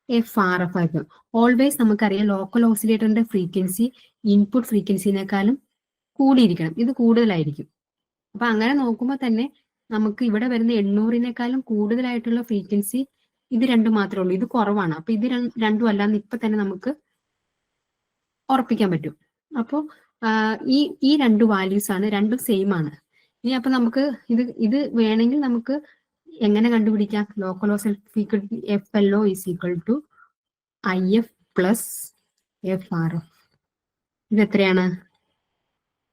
F RF ആയിരിക്കും. ഓൾവേസ് നമുക്കറിയാം ലോക്കൽ ഓസിലേറ്ററിന്റെ ഫ്രീക്വൻസി ഇൻപുട്ട് ഫ്രീക്വൻസിനേക്കാളും കൂടിയിരിക്കണം. ഇത് കൂടുതലായിരിക്കും. അപ്പൊ അങ്ങനെ നോക്കുമ്പോൾ തന്നെ നമുക്ക് ഇവിടെ വരുന്ന 800-നേക്കാളും കൂടുതലായിട്ടുള്ള ഫ്രീക്വൻസി ഇത് രണ്ടും മാത്രമേ ഉള്ളൂ. ഇത് കുറവാണ്. അപ്പൊ ഇത് രണ്ടും അല്ലാന്ന് ഇപ്പൊ തന്നെ നമുക്ക് ഉറപ്പിക്കാൻ പറ്റും. അപ്പോൾ ഈ രണ്ട് വാല്യൂസ് ആണ്, രണ്ടും സെയിം ആണ്. ഇനി അപ്പൊ നമുക്ക് ഇത് വേണമെങ്കിൽ നമുക്ക് എങ്ങനെ കണ്ടുപിടിക്കാം? Local oscillator frequency FLO is equal to IF plus F RF. ഇത് എത്രയാണ്?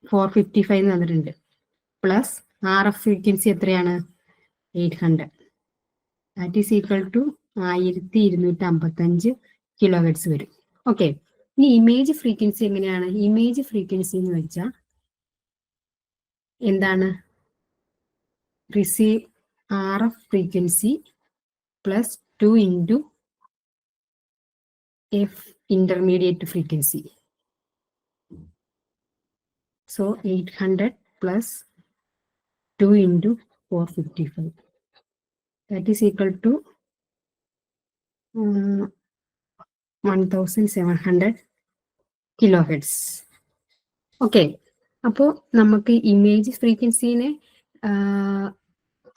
455 എന്ന് തന്നിട്ടുണ്ട്. പ്ലസ് RF ഫ്രീക്വൻസി എത്രയാണ്? 800. That is equal to 1255 kilohertz വരും. ഓക്കെ, ഇനി ഇമേജ് ഫ്രീക്വൻസി എങ്ങനെയാണ്? ഇമേജ് ഫ്രീക്വൻസി എന്ന് വെച്ചാൽ എന്താണ്? Receive RF frequency plus 2 into F intermediate frequency. So 800 plus 2 into 455. That is equal to 1700 kilohertz. Okay. അപ്പോൾ നമുക്ക് ഇമേജ് ഫ്രീക്വൻസിനെ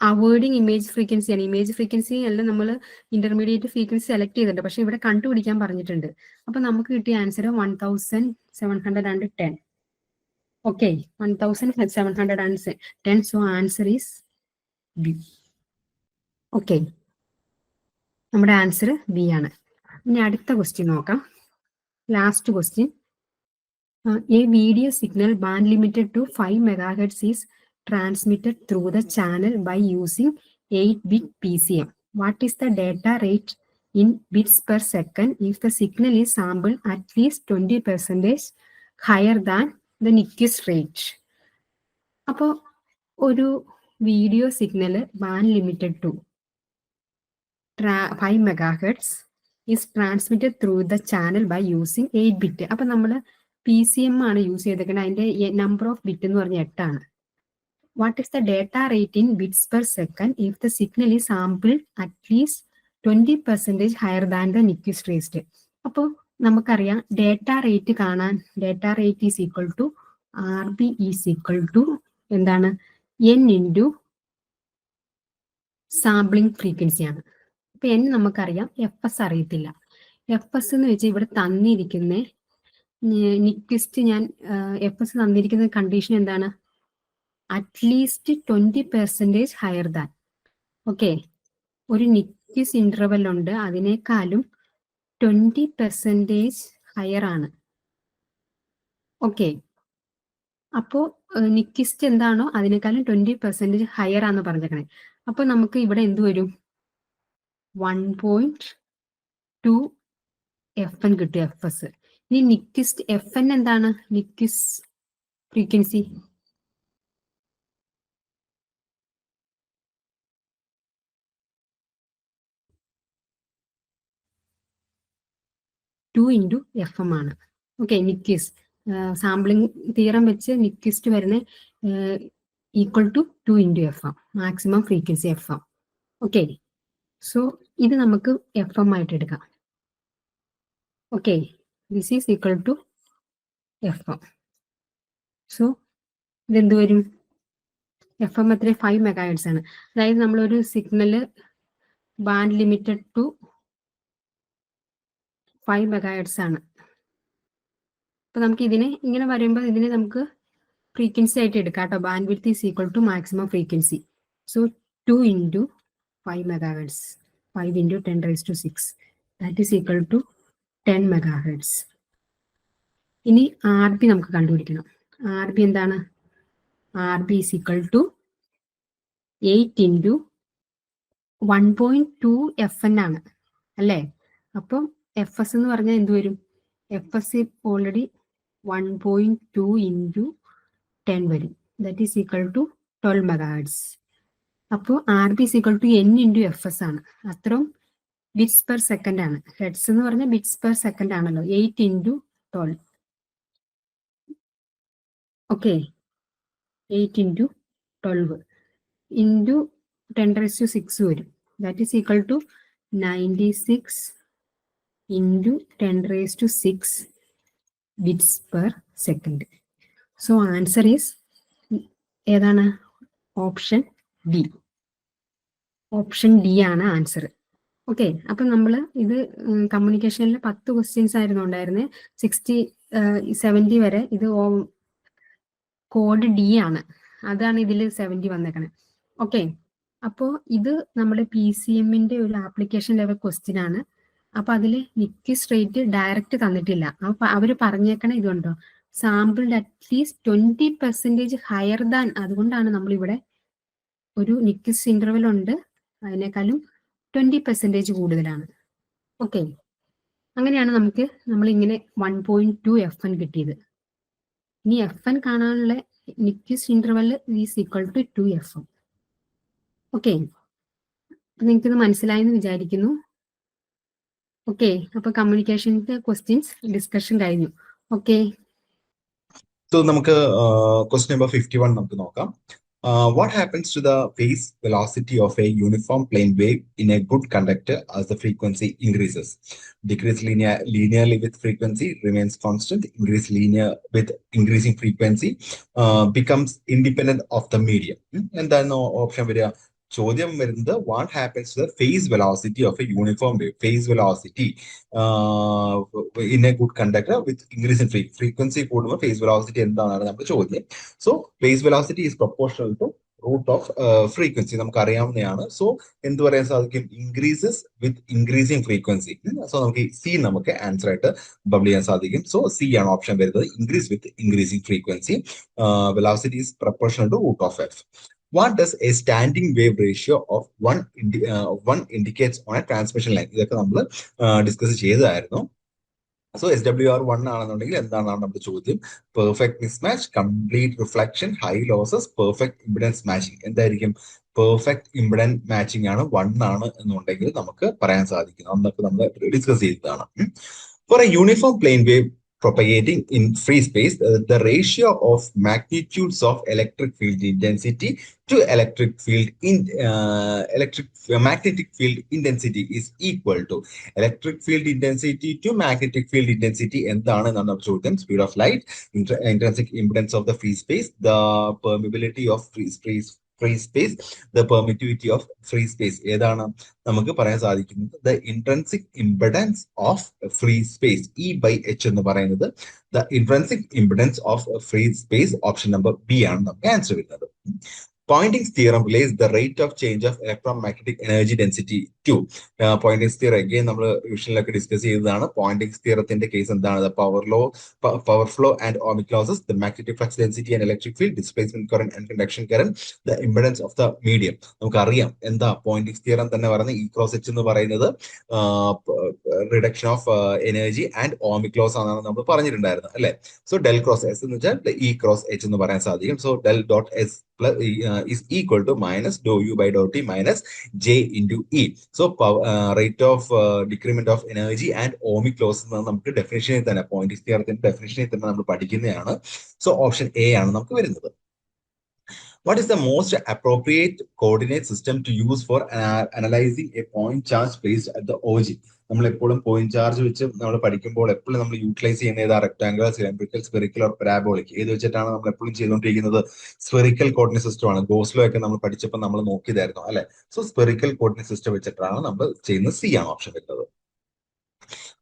അവോയ്ഡിങ് ഇമേജ് ഫ്രീക്വൻസിയാണ്. ഇമേജ് ഫ്രീക്വൻസി അല്ല, നമ്മൾ ഇന്റർമീഡിയറ്റ് ഫ്രീക്വൻസി സെലക്ട് ചെയ്തിട്ടുണ്ട്, പക്ഷെ ഇവിടെ കണ്ടുപിടിക്കാൻ പറഞ്ഞിട്ടുണ്ട്. അപ്പൊ നമുക്ക് കിട്ടിയ answer 1710. Okay, 1710. So answer is B. Okay, നമ്മുടെ ആൻസർ B ആണ്. ഇനി അടുത്ത ക്വസ്റ്റ്യൻ നോക്കാം. Last question. A video signal band limited to 5 megahertz is transmitted through the channel by using 8-bit PCM. What is the data rate in bits per second if the signal is sampled at least 20% higher than the Nyquist rate? അപ്പോൾ ഒരു video signal band limited to 5 megahertz is transmitted through the channel by using 8-bit. അപ്പൊ നമ്മൾ PCM ആണ് യൂസ് ചെയ്തേക്കുന്നത്. അതിന്റെ നമ്പർ ഓഫ് ബിറ്റ് എന്ന് പറഞ്ഞാൽ 8 ആണ്. What is the data rate in bits per second if the signal is sampled at least 20% higher than the Nyquist rate. അപ്പോൾ നമുക്കറിയാം ഡേറ്റ റേറ്റ് കാണാൻ data rate is equal to RB is equal to എന്താണ് N ഇൻറ്റു സാമ്പിളിംഗ് ഫ്രീക്വൻസിയാണ്. അപ്പൊ N നമുക്കറിയാം, FS അറിയത്തില്ല. FS എന്ന് വെച്ചാൽ ഇവിടെ തന്നിരിക്കുന്ന നിക്വിസ്റ്റ് ഞാൻ FS തന്നിരിക്കുന്ന കണ്ടീഷൻ എന്താണ്? At least 20% higher than. ഓക്കെ, ഒരു നിക്വിസ്റ്റ് ഇന്റർവെൽ ഉണ്ട്, അതിനേക്കാളും 20% ഹയർ ആണ്. ഓക്കെ, അപ്പോ നിക്വിസ്റ്റ് എന്താണോ അതിനേക്കാളും 20% ഹയർ ആണെന്ന് പറഞ്ഞേക്കണേ. അപ്പൊ നമുക്ക് ഇവിടെ എന്ത് വരും? 1.2 FN കിട്ടും FS. ഇനി നിക്വിസ്റ്റ് FN എന്താണ്? Nyquist frequency two into FM ആണ്. ഓക്കെ, നിക്വിസ്റ്റ് സാമ്പിളിംഗ് തിയറം വെച്ച് നിക്വിസ്റ്റ് വരുന്ന equal to 2 into FM, maximum frequency FM. Okay, so ഇത് നമുക്ക് FM ആയിട്ട് എടുക്കാം. Okay, this is equal to FM. So ഇതെന്ത് വരും? FM എത്ര? 5 MHz ആണ്. അതായത് നമ്മളൊരു signal band limited to 5 MHz ആണ്. അപ്പൊ നമുക്ക് ഇതിനെ ഇങ്ങനെ വരുമ്പോൾ ഇതിനെ നമുക്ക് ഫ്രീക്വൻസി ആയിട്ട് എടുക്കാം കേട്ടോ. Bandwidth is equal to maximum frequency. So 2 into 5 MHz, 5 into 10⁶, that is equal to 10 MHz. ഇനി RB നമുക്ക് കണ്ടുപിടിക്കണം. RB എന്താണ്? RB is equal to 8 into 1.2 FN ആണ് അല്ലേ? അപ്പം FS എന്ന് പറഞ്ഞാൽ എന്ത് വരും? FS ഓൾറെഡി 1.2 ഇൻറ്റു 10 വരും. That is equal to 12 MHz. അപ്പോൾ RB is equal to N into FS ആണ്. അത്രയും ബിറ്റ്സ് പെർ സെക്കൻഡ് ആണ്. ഹെഡ്സ് എന്ന് പറഞ്ഞാൽ ബിറ്റ്സ് പെർ സെക്കൻഡ് ആണല്ലോ. 8 ഇൻറ്റു 12. ഓക്കെ, 8 ഇൻറ്റു 12 ഇൻറ്റു 10⁶ വരും. That is equal to 96 into 10⁶ bits per second. So answer is ഏതാണ്? Option D. ഓപ്ഷൻ ഡി ആണ് ആൻസർ. ഓക്കെ, അപ്പൊ നമ്മൾ ഇത് കമ്മ്യൂണിക്കേഷനിൽ 10 ക്വസ്റ്റ്യൻസ് ആയിരുന്നു ഉണ്ടായിരുന്നത്. 70 വരെ ഇത് കോഡ് ഡി ആണ്. അതാണ് ഇതിൽ 70 വന്നേക്കണേ. ഓക്കെ, അപ്പോൾ ഇത് നമ്മുടെ PCMന്റെ ഒരു ആപ്ലിക്കേഷൻ ലെവൽ ക്വസ്റ്റ്യൻ ആണ്. അപ്പൊ അതിൽ നിക്വിസ്റ്റ് റേറ്റ് ഡയറക്റ്റ് തന്നിട്ടില്ല. അപ്പൊ അവര് പറഞ്ഞേക്കണ ഇതുണ്ടോ? Sampled at least 20% higher than. അതുകൊണ്ടാണ് നമ്മൾ ഇവിടെ ഒരു നിക്വിസ്റ്റ് ഇന്റർവെൽ ഉണ്ട്, അതിനേക്കാളും 20% കൂടുതലാണ്. ഓക്കെ, അങ്ങനെയാണ് നമ്മൾ ഇങ്ങനെ 1.2 FN കിട്ടിയത്. ഇനി FN കാണാനുള്ള Nyquist interval is equal to 2 FM. Okay, നിങ്ങൾക്കിത് മനസ്സിലായെന്ന് വിചാരിക്കുന്നു. ഓക്കെ, അപ്പൊ കമ്മ്യൂണിക്കേഷന്റെ ക്വസ്റ്റ്യൻസ് ഡിസ്കഷൻ കഴിഞ്ഞു. ഓക്കെ, സോ നമുക്ക് ക്വസ്റ്റ്യൻ നമ്പർ 51 നമുക്ക് നോക്കാം. What happens to the phase velocity of a uniform plane wave in a good conductor as the frequency increases? Decrease linearly with frequency, remains constant. Increase linear with increasing frequency, becomes independent of the medium. എന്താണ് ഓപ്ഷൻ വരിക? ചോദ്യം വരുന്നത് what happens to the phase velocity of a uniform wave. Phase velocity in a good conductor with increase in frequency കൂടുമ്പോൾ ഫേസ് വെലോസിറ്റി എന്താണെന്നാണ് നമ്മുടെ ചോദ്യം. So phase velocity is proportional to root of frequency, നമുക്ക് അറിയാവുന്നതാണ്. സോ എന്ത് പറയാൻ സാധിക്കും? Increases with increasing frequency. So നമുക്ക് സി നമുക്ക് ആൻസർ ആയിട്ട് ബബിൾ ചെയ്യാൻ സാധിക്കും. സോ സി ആണ് ഓപ്ഷൻ വരുന്നത്. Increase with increasing frequency, velocity is proportional to root of F. What does a standing wave ratio of 1 indicates on a transmission line? ഇതൊക്കെ നമ്മൾ ഡിസ്കസ് ചെയ്തതായിരുന്നു. സോ SWR 1 ആണെന്നുണ്ടെങ്കിൽ എന്താണ് നമ്മുടെ ചോദ്യം? Perfect mismatch, complete reflection, high losses, perfect impedance matching. എന്തായിരിക്കും? പെർഫെക്റ്റ് ഇംപിഡൻസ് മാച്ചിങ് ആണ് 1 ആണ് എന്നുണ്ടെങ്കിൽ നമുക്ക് പറയാൻ സാധിക്കും. അന്നൊക്കെ നമ്മൾ ഡിസ്കസ് ചെയ്തതാണ്. For a uniform plane wave propagating in free space, the ratio of magnitudes of electric field intensity to magnetic field intensity is equal to electric field intensity to magnetic field intensity. എന്താണ് എന്നാണ് ചോദ്യം. Speed of light, intrinsic impedance of the free space, the permeability of free space, the permittivity of free space. ഏതാണ് നമുക്ക് പറയാൻ സാധിക്കുന്നത്? The intrinsic impedance of free space, E by H എന്ന് പറയുന്നത് the intrinsic impedance of free space. Option number B ആണ് നമുക്ക് ആൻസർ വരുന്നത്. Poynting's theorem relates the rate of change of electromagnetic energy density to Poynting's theorem again നമ്മൾ റിവിഷനിലൊക്കെ ഡിസ്കസ് ചെയ്തതാണ്. Poynting's theoremത്തിന്റെ കേസ് എന്താണ്? Power flow and ohmic losses, the magnetic flux density and electric field, displacement current and conduction current, the impedance of the medium. നമുക്കറിയാം എന്താ Poynting's theorem തന്നെ പറയുന്നത്. E cross H എന്ന് പറയുന്നത് reduction of energy and ohmic loss ആണെന്ന് നമ്മൾ പറഞ്ഞിട്ടുണ്ടായിരുന്നു അല്ലെ. സോ ഡെൽ ക്രോസ് എസ് എന്ന് വെച്ചാൽ E ക്രോസ് H എന്ന് പറയാൻ സാധിക്കും. So del dot S plus is equal to minus dou u by dou t minus j into E. So rate of decrement of energy and ohmic loss നമുക്ക് ഡെഫിനിഷനിൽ തന്നെ Poynting's theoremത്തിന്റെ ഡെഫിനിഷനിൽ തന്നെ നമ്മൾ പഠിക്കുന്നതാണ്. സോ ഓപ്ഷൻ എ ആണ് നമുക്ക് വരുന്നത്. What is the most appropriate coordinate system to use for analyzing a point charge placed at the origin? നമ്മൾ എപ്പോഴും പോയിന്റ് ചാർജ് വെച്ച് നമ്മൾ പഠിക്കുമ്പോൾ എപ്പോഴും നമ്മൾ യൂട്ടിലൈസ് ചെയ്യുന്ന ഏതാ? Rectangular, cylindrical, spherical or parabolic. ഏത് വെച്ചിട്ടാണ് നമ്മൾ എപ്പോഴും ചെയ്തുകൊണ്ടിരിക്കുന്നത്? സ്പെറിക്കൽ കോർഡിനേറ്റ് സിസ്റ്റം ആണ്. ഗോസ്ലോ ഒക്കെ നമ്മൾ പഠിച്ചപ്പോൾ നമ്മൾ നോക്കിയതായിരുന്നു അല്ലെ. സോ സ്പെറിക്കൽ കോർഡിനേറ്റ് സിസ്റ്റം വെച്ചിട്ടാണ് നമ്മൾ ചെയ്യുന്നത്. സി ആണ് ഓപ്ഷൻ വരുന്നത്.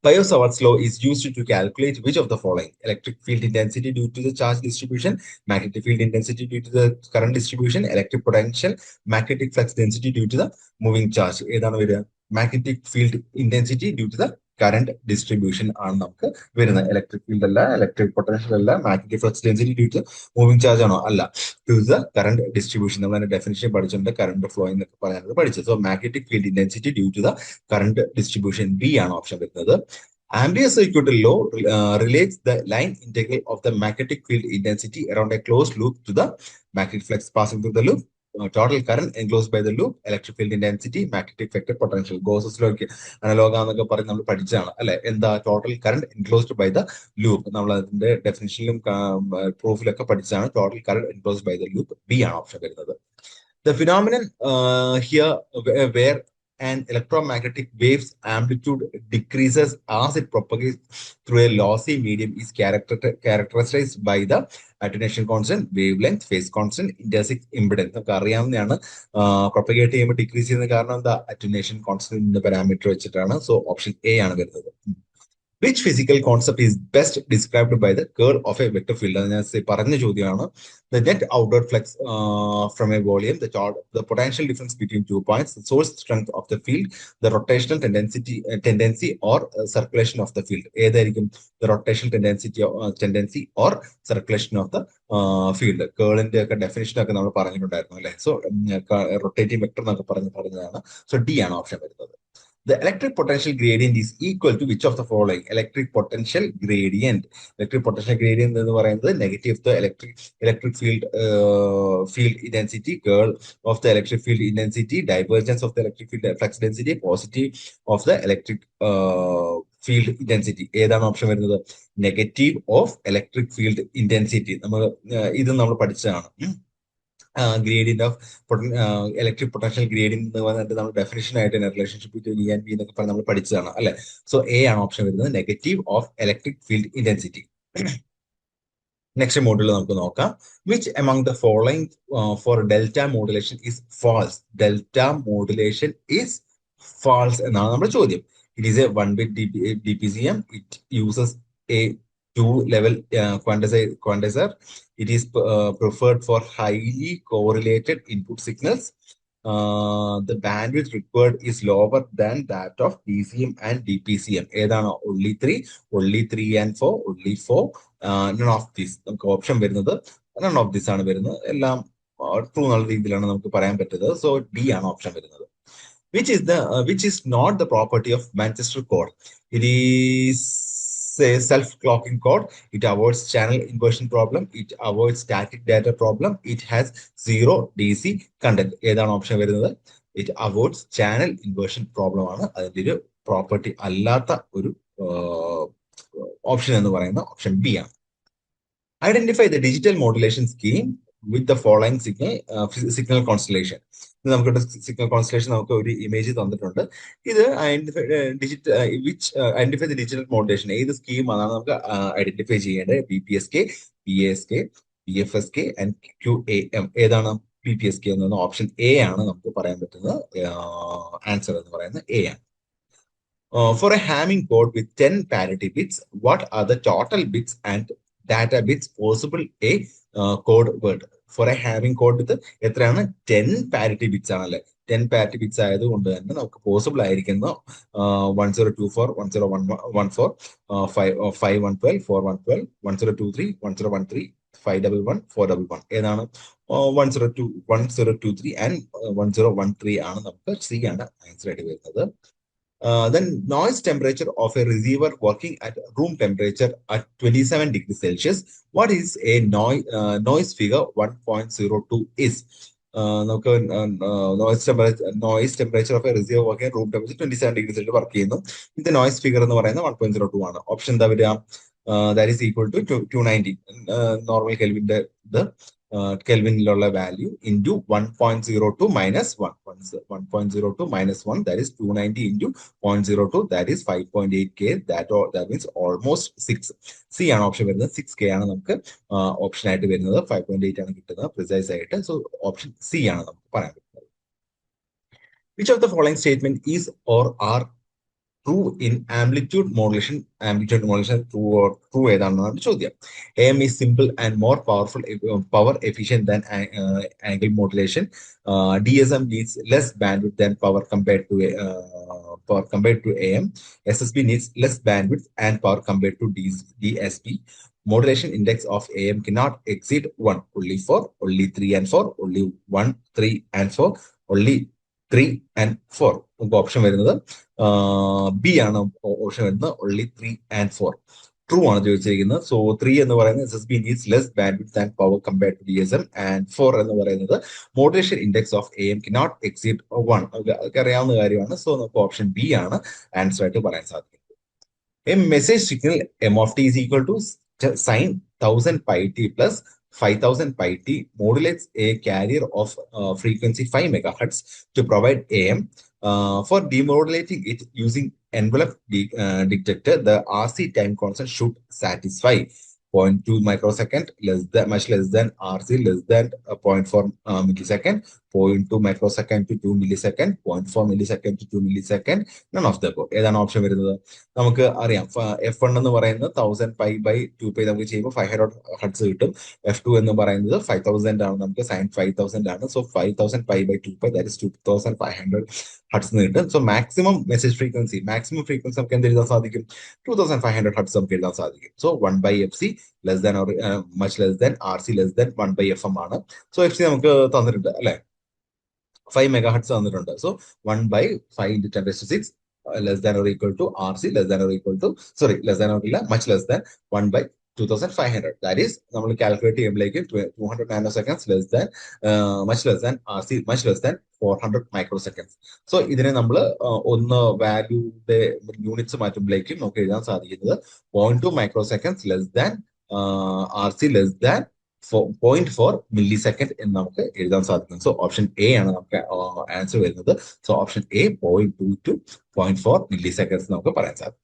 Biot-Savart's law is used to calculate which of the following: electric field intensity due to the charge distribution, magnetic field intensity due to the current distribution, electric potential, magnetic flux density due to the moving charge. ഏതാണ് വരിക? Magnetic field intensity due to the current distribution ആണ് നമുക്ക് വരുന്നത്. ഇലക്ട്രിക് ഫീൽഡ് അല്ല, ഇലക്ട്രിക് പൊട്ടൻഷ്യൽ അല്ല, magnetic flux density due to moving charge ആണോ? അല്ല, due to the current distribution. നമ്മൾ അതിന്റെ ഡെഫിനിഷൻ പഠിച്ചിട്ടുണ്ട്, കറന്റ് ഫ്ലോ എന്നൊക്കെ പറയാനാണ് പഠിച്ചത്. So magnetic field intensity due to the current distribution, B ആണ് ഓപ്ഷൻ വരുന്നത്. Ampere's circuit law relates the line integral of the magnetic field intensity around a closed loop to the magnetic flux passing through the loop, total current enclosed by the loop, electric field intensity, magnetic vector potential. Gauss's law analogue ആണെന്നൊക്കെ പറഞ്ഞ് നമ്മൾ പഠിച്ചതാണ് അല്ലെ. എന്താ? Total current enclosed by the loop. നമ്മൾ അതിന്റെ ഡെഫിനിഷനിലും പ്രൂഫിലൊക്കെ പഠിച്ചതാണ്. Total current enclosed by the loop, B ആണ് ഓപ്ഷൻ വരുന്നത്. The phenomenon here where an electromagnetic wave's amplitude decreases as it propagates through a lossy medium is characterized by the attenuation constant, wavelength, phase constant, intrinsic impedance. നമുക്ക് അറിയാവുന്നതാണ്. പ്രൊപ്പഗേറ്റ് ചെയ്യുമ്പോൾ ഡിക്രീസ് ചെയ്യുന്ന കാരണം എന്താ? അറ്റന്വേഷൻ കോൺസ്റ്റന്റ് പാരാമീറ്റർ വെച്ചിട്ടാണ്. സോ ഓപ്ഷൻ എ ആണ് വരുന്നത്. Which physical concept is best described by the curl of a vector field? ഞാൻ പറഞ്ഞ ചോദ്യമാണ്. The net outward flux from a volume, the potential difference between 2 points, the source strength of the field, the rotational tendency or circulation of the field. ഏതായിരിക്കും? The rotational tendency or circulation of the field. കേളിന്റെ ഒക്കെ ഡെഫിനിഷൻ ഒക്കെ നമ്മൾ പറഞ്ഞിട്ടുണ്ടായിരുന്നു അല്ലെ. സോ റൊട്ടേറ്റിംഗ് വെക്ടർ എന്നൊക്കെ പറഞ്ഞതാണ്. സോ ഡി ആണ് ഓപ്ഷൻ വരുന്നത്. The electric potential gradient is equal to which of the following? Electric potential gradient എന്ന് പറയുന്നത് negative of the electric field intensity, curl of the electric field intensity, divergence of the electric field flux density, positive of the electric field intensity. ഏതാണ് ഓപ്ഷൻ വരുന്നത്? Negative of electric field intensity. ഇത് നമ്മൾ പഠിച്ചതാണ്. Gradient of electric potential gradient എന്ന് പറഞ്ഞിട്ട് നമ്മൾ ഡെഫിനിഷൻ ആയിട്ട് relationship between E and B എന്നൊക്കെ പറഞ്ഞ് നമ്മൾ പഠിച്ചതാണ് അല്ലെ. സോ എ ആണ് ഓപ്ഷൻ വരുന്നത്, negative of electric field intensity. Next module നമുക്ക് നോക്കാം. Which among the following for delta modulation is false? Delta modulation is false എന്നാണ് നമ്മുടെ ചോദ്യം. It is a 1-bit DPCM. It uses a 2-level quantizer. It is preferred for highly correlated input signals. The bandwidth required is lower than that of DCM and DPCM. ഏതാണ്? only 3 and 4, only 4. None of this. നമുക്ക് ഓപ്ഷൻ വരുന്നത് none of this ആണ് വരുന്നത്. എല്ലാം ട്രൂ എന്നുള്ള രീതിയിലാണ് നമുക്ക് പറയാൻ പറ്റുന്നത്. സോ ഡി ആണ് ഓപ്ഷൻ വരുന്നത്. Which is not the property of Manchester code? It is self-clocking code. It avoids channel inversion problem. It avoids static data problem. It has 0 DC content. ഏതാണ് ഓപ്ഷൻ വരുന്നത്? It avoids channel inversion problem ആണ് അതിന്റെ ഒരു പ്രോപ്പർട്ടി അല്ലാത്ത ഒരു ഓപ്ഷൻ എന്ന് പറയുന്നത് ഓപ്ഷൻ ബി ആണ്. Identify the digital modulation scheme with the following signal constellation. നമുക്കിവിടെ സിഗ്നൽ കോൺസ്റ്റലേഷൻ നമുക്ക് ഒരു ഇമേജ് തന്നിട്ടുണ്ട്. ഇത് ഐഡന്റിഫൈ ദ ഡിജിറ്റൽ മോഡുലേഷൻ ഏത് സ്കീം ആണ് നമുക്ക് ഐഡന്റിഫൈ ചെയ്യേണ്ടത്. BPSK, PASK, PFSK and QAM. ഏതാണ് PPSK എന്ന ഓപ്ഷൻ എ ആണ് നമുക്ക് പറയാൻ പറ്റുന്നത്. ആൻസർ എന്ന് പറയുന്നത് എ ആണ്. For a Hamming code with 10 parity bits, what are the total bits and data bits possible a code word? For a Hamming code with എത്രയാണ് 10 parity bits ആണല്ലേ. 10 parity bits ആയതുകൊണ്ട് തന്നെ നമുക്ക് പോസിബിൾ ആയിരിക്കുന്ന 1024, 1014, 5112, 4112, 1023, 1013, 511, 411. ഏതാണ് 102, 1023 ആൻഡ് 1013 ആണ് നമുക്ക് സി ആണ് ആൻസർ ആയിട്ട് വരുന്നത്. Then noise temperature of a receiver working at room temperature at 27 degrees Celsius. What is a noise figure 1.02 is? Noise temperature of a receiver working at room temperature 27 degrees Celsius work ചെയ്യുന്നു. ഇത് നോയ്സ് ഫിഗർ എന്ന് പറയുന്നത് 1.02 ആണ്. ഓപ്ഷൻ എന്താ വരിക? That is equal to 290 normal കെൽവിന്റെ കെൽവിനിലുള്ള value into 1.02 minus 1. 1.02 minus 1, that is 290 into 0.02, that is 5.8K. That means almost 6. C ആണ് ഓപ്ഷൻ വരുന്നത്. 6K ആണ് നമുക്ക് ഓപ്ഷൻ ആയിട്ട് വരുന്നത്. 5.8 ആണ് കിട്ടുന്നത് പ്രിസൈസ് ആയിട്ട്. സോ ഓപ്ഷൻ സി ആണ് നമുക്ക് പറയാൻ പറ്റുന്നത്. Which of the following statement is or are true in amplitude modulation? Amplitude modulation true ഏതാണെന്നാണ് ചോദ്യം. AM is simple and more power efficient than angle modulation. DSM needs less bandwidth than power compared to AM. SSB needs less bandwidth and power compared to DSP. Modulation index of AM cannot exceed 1. Only 4, only 3 and 4, only 1, 3 and 4, only 3 and 4. നമുക്ക് ഓപ്ഷൻ വരുന്നത് ബി ആണ് ഓപ്ഷൻ വരുന്നത്. only 3 and 4 ട്രൂ ആണ് ചോദിച്ചിരിക്കുന്നത്. സോ 3 എന്ന് പറയുന്നത് SSB needs less bandwidth and power compared to DSM, and 4 എന്ന് പറയുന്നത് modulation index of AM cannot exceed 1. അതൊക്കെ അറിയാവുന്ന കാര്യമാണ്. സോ നമുക്ക് ഓപ്ഷൻ ബി ആണ് ആൻസർ ആയിട്ട് പറയാൻ സാധിക്കുന്നത്. A message signal M of t is equal to sin 1000 pi t plus 5000 pi t modulates a carrier of frequency 5 megahertz to provide AM. For demodulating it using envelope detector, the RC time constant should satisfy 0.2 microsecond, much less than RC, less than 0.4 millisecond, 0.2 microsecond to 2 millisecond, 0.4 millisecond to 2 millisecond, none of the above. ഏതാണ് ഓപ്ഷൻ വരുന്നത്? നമുക്ക് അറിയാം F1 എന്ന് പറയുന്നത് 1000 pi by 2 pi നമുക്ക് ചെയ്യുമ്പോൾ 500 ഹെർട്സ് കിട്ടും. F2 എന്ന് പറയുന്നത് 5000 ആണ്, നമുക്ക് sin 5000 ആണ്. So 5000 pi by 2 pi, that is 2500 hertz കിട്ടും. സോ മാക്സിമം മെസ്സേജ് ഫ്രീക്വൻസി നമുക്ക് എന്ത് എഴുതാൻ സാധിക്കും? 2500 ഹെർട്സ് നമുക്ക് എഴുതാൻ സാധിക്കും. So 1/FC less than or much less than RC less than 1/FM ആണ്. സോ FC നമുക്ക് തന്നിട്ടുണ്ട് അല്ലെ, 5 megahertz തന്നിട്ടുണ്ട്. So 1/5 into 10⁶ less than or equal to RC less than or equal to less than or ഇല്ല, much less than 1/2500. That is നമ്മൾ കാൽക്കുലേറ്റ് ചെയ്യുമ്പോഴേക്കും 200 nanoseconds less than much less than RC much less than 400 microseconds. So ഇതിനെ നമ്മൾ ഒന്ന് വാല്യൂയുടെ യൂണിറ്റ്സ് മാറ്റുമ്പോഴേക്കും നമുക്ക് എഴുതാൻ സാധിക്കുന്നത് 0.2 microseconds less than RC less than 0.4 millisecond എന്ന് നമുക്ക് എഴുതാൻ സാധിക്കും. സോ ഓപ്ഷൻ എ ആണ് നമുക്ക് ആൻസർ വരുന്നത്. So option A 0.2 to 0.4 milliseconds നമുക്ക് പറയാൻ സാധിക്കും.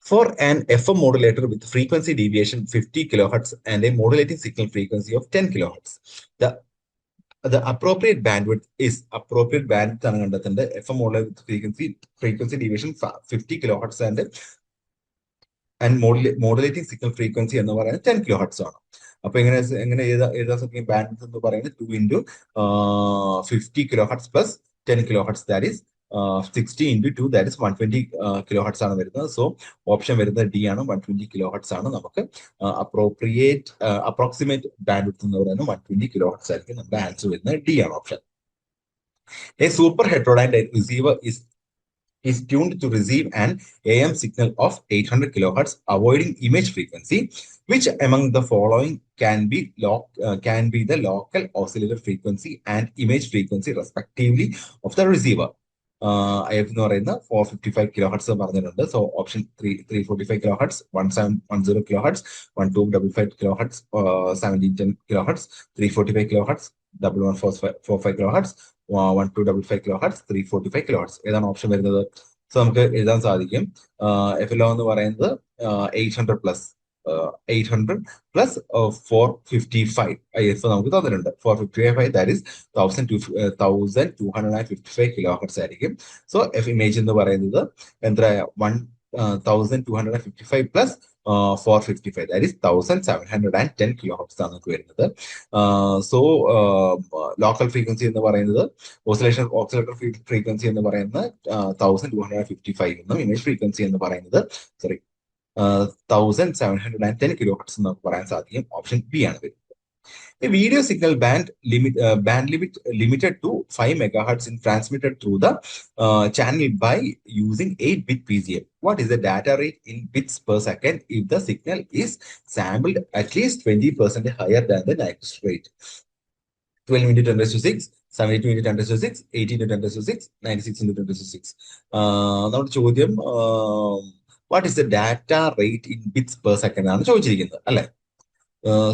For an FM modulator with frequency deviation 50 kilohertz and a modulating signal frequency of 10 kilohertz, the appropriate bandwidth is ആണ് കണ്ടെത്തേണ്ടത്. FM modulator with frequency deviation 50 kilohertz and modulating signal frequency എന്ന് പറയുന്നത് 10 kilohertz ആണ്. അപ്പൊ എങ്ങനെ എഴുതാൻ സാധിക്കും? ബാൻഡ് എന്ന് പറയുന്നത് 2 into 50 kilohertz plus 10 kilohertz, that is 60 into 2, that is 120 kilohertz ആണ് വരുന്നത്. സോ ഓപ്ഷൻ വരുന്നത് ഡി ആണ്, 120 kilohertz ആണ് നമുക്ക് അപ്രോക്സിമേറ്റ് ബാൻഡ്വിഡ്ത്ത് എന്ന് പറയുന്നത് 120 kilohertz ആയിരിക്കും. നമ്മുടെ ആൻസർ വരുന്നത് ഡി ആണ് option. A super heterodyne receiver is tuned to receive an AM signal of 800 kilohertz, avoiding image frequency. Which among the following can be the local oscillator frequency and image frequency respectively of the receiver? IF എന്ന് പറയുന്ന 455 കിലോ ഹെർട്സ് പറഞ്ഞിട്ടുണ്ട്. So option 345 kilo hertz, 1710 kilo hertz, 1255 kilo hertz, 1710 kilo hertz, 345 kilo hertz, 1145 kilo hertz, 1255 kilo hertz, 345 kilo hertz. ഏതാണ് ഓപ്ഷൻ വരുന്നത്? സോ നമുക്ക് എഴുതാൻ സാധിക്കും. FLO എന്ന് പറയുന്നത് 800 പ്ലസ് 800 പ്ലസ് 455 IF നമുക്ക് തന്നിട്ടുണ്ട്. 455 ദാറ്റ് ഈസ് 1255 കിലോ ഹെർട്സ് ആയിരിക്കും. സോ എഫ് ഇമേജ് എന്ന് പറയുന്നത് എത്ര 1255 plus 455 that is 1710 kilo hertz ആണ് നമുക്ക് വരുന്നത്. സോ ലോക്കൽ ഫ്രീക്വൻസി എന്ന് പറയുന്നത് ഓസിലേറ്റർ ഫ്രീക്വൻസി എന്ന് പറയുന്നത് 1255 എന്നും ഇമേജ് ഫ്രീക്വൻസി എന്ന് പറയുന്നത് 1710 കിലോ ഹെർട്സ് എന്ന് നമുക്ക് പറയാൻ സാധിക്കും. ഓപ്ഷൻ ബി ആണ് വരുന്നത്. A video signal band limit limited to 5 megahertz is transmitted through the channel by using 8-bit PCM. What is the data rate in bits per second if the signal is sampled at least 20% higher than the Nyquist rate? 12 into 10 raised to 6, 72 into 10 raised to 6, 18 into 10 raised to 6, 96 into 10 raised to 6. നമ്മുടെ ചോദ്യം what is the data rate in bits per second ആണ് ചോദിച്ചിരിക്കുന്നത് അല്ലെ.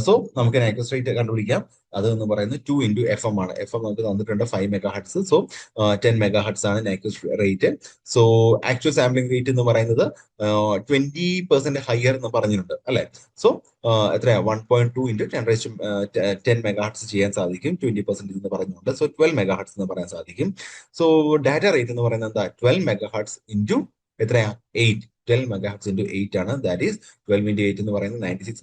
സോ നമുക്ക് നൈക്വസ്റ്റ് റേറ്റ് കണ്ടുപിടിക്കാം. അത് എന്ന് പറയുന്നത് 2 into FM ആണ്. FM നമുക്ക് തന്നിട്ടുണ്ട് 5 mega hertz. So 10 mega hertz ആണ് Nyquist rate. So actual sampling rate എന്ന് പറയുന്നത് 20% ഹയർ എന്ന് പറഞ്ഞിട്ടുണ്ട് അല്ലെ. സോ എത്രയാ 1.2 into 10 മെഗാ ഹെർട്സ് ചെയ്യാൻ സാധിക്കും 20% എന്ന് പറഞ്ഞുകൊണ്ട്. സോ 12 മെഗാ ഹെർട്സ് എന്ന് പറയാൻ സാധിക്കും. സോ ഡാറ്റ റേറ്റ് എന്ന് പറയുന്നത് എന്താ 12 മെഗാ ഹെർട്സ് ഇൻറ്റു എത്രയാ 8, 12 മെഗാഹെർട്സ് ഇൻറ്റു 8 ആണ്. ദാറ്റ് ഈസ് 12 ഇൻറ്റു 8 എന്ന് പറയുന്നത് 96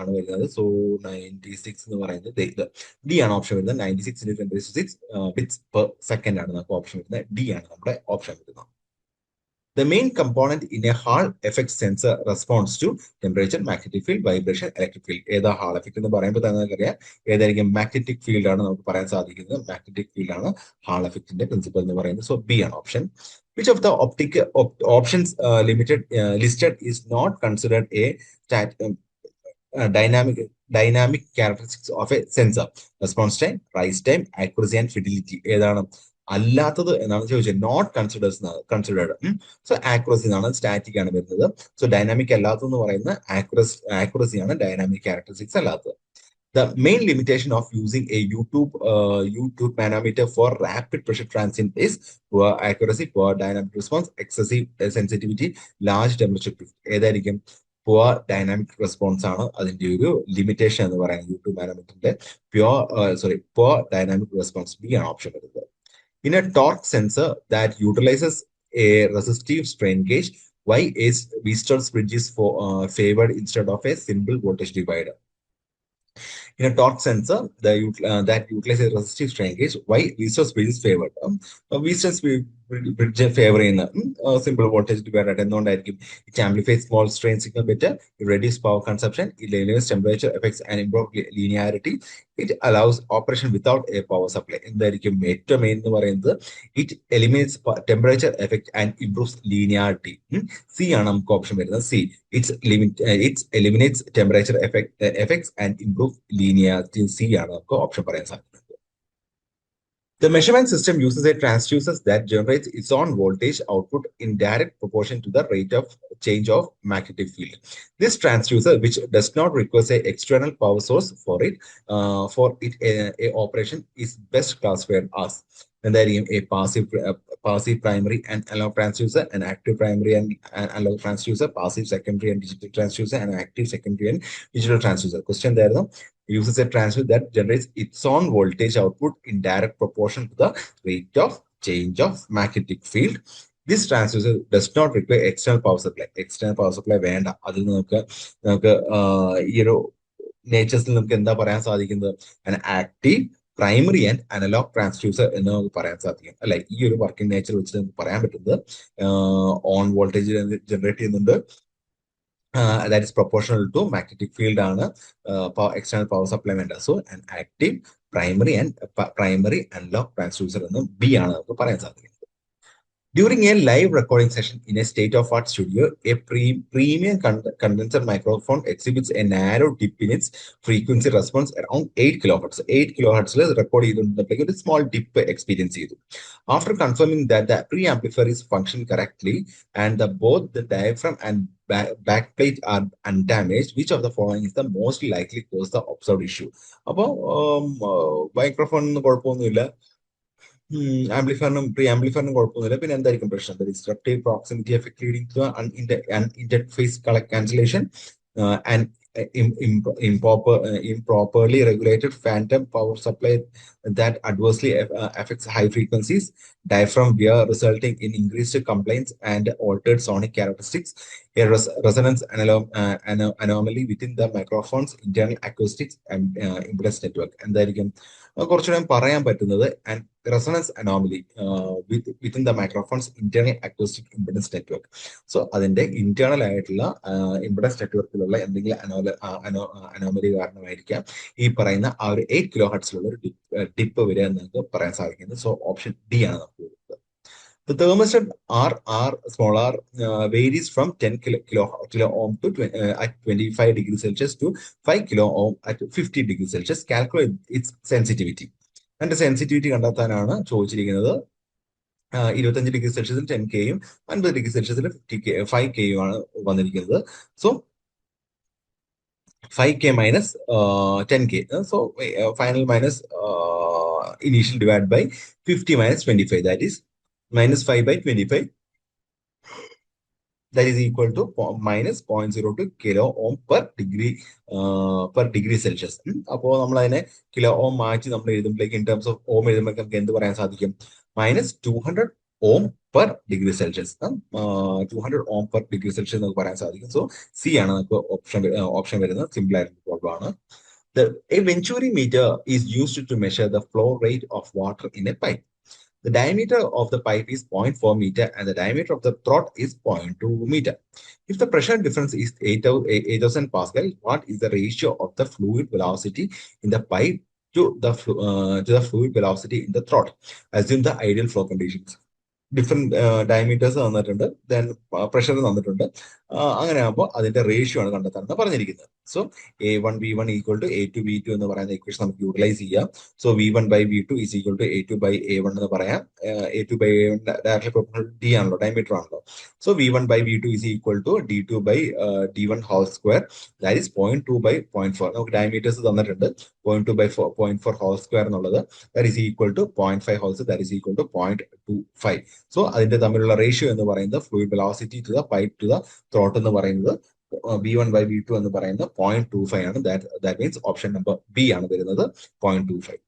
ആണ് വരുന്നത്. സോ 96 എന്ന് പറയുന്നത് ഡി ആണ് ഓപ്ഷൻ വരുന്നത്. 96 ഇൻറ്റു 10⁶ ബിറ്റ്സ് പെർ സെക്കൻഡ് ആണ് നമുക്ക് ഓപ്ഷൻ വരുന്നത്. ഡി ആണ് നമ്മുടെ ഓപ്ഷൻ വരുന്നത്. The main component in a Hall effect sensor responds to temperature, magnetic field, vibration, electric field. ഏതാ ഹാൾ എഫക്ട് എന്ന് പറയുമ്പോൾ തന്നെ നമുക്കറിയാം ഏതായിരിക്കും മാഗ്നറ്റിക് ഫീൽഡ് ആണ് നമുക്ക് പറയാൻ സാധിക്കുന്നത്. മാഗ്നറ്റിക് ഫീൽഡ് ആണ് ഹാൾ എഫക്റ്റിന്റെ പ്രിൻസിപ്പൽ എന്ന് പറയുന്നത്. സോ ബി ആണ് option. Which of the options listed is not considered a dynamic characteristics of a sensor? Response time, rise time, accuracy and fidelity. ഏതാണ് അല്ലാത്തത് എന്നാണ് ചോദിച്ചത്. Not considered. സോ ആക്യുറസി ആണ്, സ്റ്റാറ്റിക് ആണ് വരുന്നത്. സോ ഡൈനാമിക് അല്ലാത്തതെന്ന് പറയുന്നത് ആക്യുറസി ആണ്, ഡൈനാമിക് ക്യാരക്ടറിസ്റ്റിക്സ് അല്ലാത്തത്. The main limitation of using a U-tube manometer for rapid pressure transient is poor accuracy, poor dynamic response, excessive sensitivity, large temperature drift. ഏതായിരിക്കും poor dynamic response ആണ് അതിന്റെ ഒരു ലിമിറ്റേഷൻ എന്ന് പറയുന്നത്. U-tube manometerന്റെ poor dynamic response. B ആണ് ഓപ്ഷൻ വരുന്നത്. In a torque sensor that utilizes a resistive strain gauge, why is Wheatstone's bridge is favored instead of a simple voltage divider? In a torque sensor that utilizes a resistive strain gauge, why Wheatstone's bridge is favored? Wheatstone's bridge favor in simple voltage divider എന്തുകൊണ്ടായിരിക്കും? It amplifies small strain signal better, it reduces power consumption, it eliminates temperature effects and improves linearity, it allows operation without a power supply. എന്തായിരിക്കും ഏറ്റവും മെയിൻ എന്ന് പറയുന്നത്? It eliminates temperature effect and improves linearity. C ആണ് നമുക്ക് ഓപ്ഷൻ വരുന്നത്. C. It eliminates temperature effects and improves linearity. C ആണ് നമുക്ക് ഓപ്ഷൻ പറയാൻ സാധിക്കുന്നത്. The measurement system uses a transducer that generates its own voltage output in direct proportion to the rate of change of magnetic field. This transducer, which does not require an external power source for it, a operation, is best classified as a passive primary and analog transducer, an active primary and analog transducer, passive secondary and digital transducer, and active secondary and digital transducer. Question there, no? Uses a transducer that generates its own voltage output in direct proportion to the rate of change of magnetic field. This transducer does not require external power supply. External power supply വേണ്ട. അതിൽ നമുക്ക് ഈ ഒരു നേച്ചേഴ്സിൽ നമുക്ക് എന്താ പറയാൻ സാധിക്കുന്നത്? an active primary and analog transducer എന്ന് നമുക്ക് പറയാൻ സാധിക്കും അല്ലെ. ഈ ഒരു വർക്കിംഗ് നേച്ചർ വെച്ച് നമുക്ക് പറയാൻ പറ്റുന്നത് ഓൺ വോൾട്ടേജ് ജനറേറ്റ് ചെയ്യുന്നുണ്ട്. That is proportional to magnetic field ആണ് external power supply വേണ്ട. So an active primary analog transducer എന്ന് ബി ആണ് നമുക്ക് പറയാൻ സാധിക്കുന്നത്. During a live recording session in a state-of-art studio, a premium condenser microphone exhibits a narrow dip in its frequency response around 8 kilohertz. 8 kilohertz record ചെയ്തുകൊണ്ടപ്പോഴേക്കും ഒരു small dip experience ചെയ്തു. After confirming that the preamplifier is functioning correctly and both the diaphragm and backplate are undamaged, which of the following is the most likely cause the observed issue? അപ്പോൾ മൈക്രോഫോൺ കുഴപ്പമൊന്നുമില്ല, ആംപ്ലിഫയറിനും പ്രീ ആംപ്ലിഫയറിനും കുഴപ്പമൊന്നുമില്ല, പിന്നെ എന്തായിരിക്കും പ്രശ്നം? Destructive proximity effect leading to interface cancellation and improperly regulated phantom power supply that adversely affects high frequencies, diaphragm wear resulting in increased complaints and altered sonic characteristics, a resonance anomaly within the microphone's internal acoustics and impedance network. എന്തായിരിക്കും കുറച്ചുകൂടെ പറയാൻ പറ്റുന്നത്? And resonance anomaly within the microphones internal acoustic impedance network. So അതിന്റെ ഇന്റേണൽ ആയിട്ടുള്ള ഇംപെഡൻസ് നെറ്റ്വർക്കിലുള്ള എന്തെങ്കിലും അനോമലി കാരണമായിരിക്കാം ഈ പറയുന്ന ആ ഒരു 8 കിലോ ഹെർട്സിലുള്ള ഒരു ഡിപ്പ് വരിക എന്ന് നമുക്ക് പറയാൻ സാധിക്കുന്നത്. സോ ഓപ്ഷൻ ഡി ആണ് നമുക്ക് വരുന്നത്. The thermostat small r varies from 10 kilo ohm to at 25 degrees Celsius to 5 kilo ohm at 50 degrees Celsius. Calculate its sensitivity. And the sensitivity കണ്ടെത്താനാണ് ചോദിച്ചിരിക്കുന്നത്. 25 ഡിഗ്രി സെൽഷ്യസിൽ 10K-യും 50 ഡിഗ്രി സെൽഷ്യസിൽ 5K-യും ആണ് വന്നിരിക്കുന്നത്. So 5K minus 10K. So final minus initial divided by 50 minus 25. That is minus 5 by 25. That is equal to minus 0.02 kilo ohm per degree Celsius. അപ്പോൾ നമ്മൾ അതിനെ കിലോ ഓം മാറ്റി നമ്മൾ എഴുതുമ്പോഴേക്ക് ഇൻ ടേംസ് ഓഫ് ഓം എഴുതുമ്പോൾ നമുക്ക് എന്ത് പറയാൻ സാധിക്കും? minus 200 ohm per degree Celsius. 200 ohm per degree Celsius നമുക്ക് പറയാൻ സാധിക്കും. സോ സി ആണ് നമുക്ക് ഓപ്ഷൻ വരുന്നത്. സിമ്പിൾ ആയിട്ടുള്ള പ്രോബ്ലം ആണ്. A Venturi meter is used to measure the flow rate of water in a pipe. The diameter of the pipe is 0.4 meter and the diameter of the throat is 0.2 meter. If the pressure difference is 8,000 Pascal, what is the ratio of the fluid velocity in the pipe to the fluid velocity in the throat? Assume the ideal flow conditions. Different diameters തന്നിട്ടുണ്ട്, ദെൻ പ്രഷർ തന്നിട്ടുണ്ട്. അങ്ങനെ ആകുമ്പോൾ അതിന്റെ റേഷ്യോ ആണ് കണ്ടെത്താനാണ് പറഞ്ഞിരിക്കുന്നത്. So A1V1 equal to A2V2 എന്ന് പറയുന്ന ഇക്വേഷൻ നമുക്ക് യൂട്ടിലൈസ് ചെയ്യാം. So V1/V2 is equal to A2/A1 എന്ന് പറയാം. A2/A1 ഡയറക്ട്ലി പ്രൊപ്പോർഷണൽ D ആണല്ലോ, ഡയമീറ്റർ ആണല്ലോ. So V1/V2 is equal to D2/D1 whole square, that is 0.2/0.4. നമുക്ക് ഡയമീറ്റേഴ്സ് തന്നിട്ടുണ്ട്. 0.2/0.4 ഹോൾ സ്ക്വയർ എന്നുള്ളത് that is equal to 0.5 wholes, that is equal to 0.25. So അതിന്റെ തമ്മിലുള്ള റേഷ്യോ എന്ന് പറയുന്നത് fluid velocity to the pipe to the throat എന്ന് പറയുന്നത് V1/V2 എന്ന് പറയുന്നത് 0.25 ആണ്. That means option number B ആണ് വരുന്നത്, 0.25.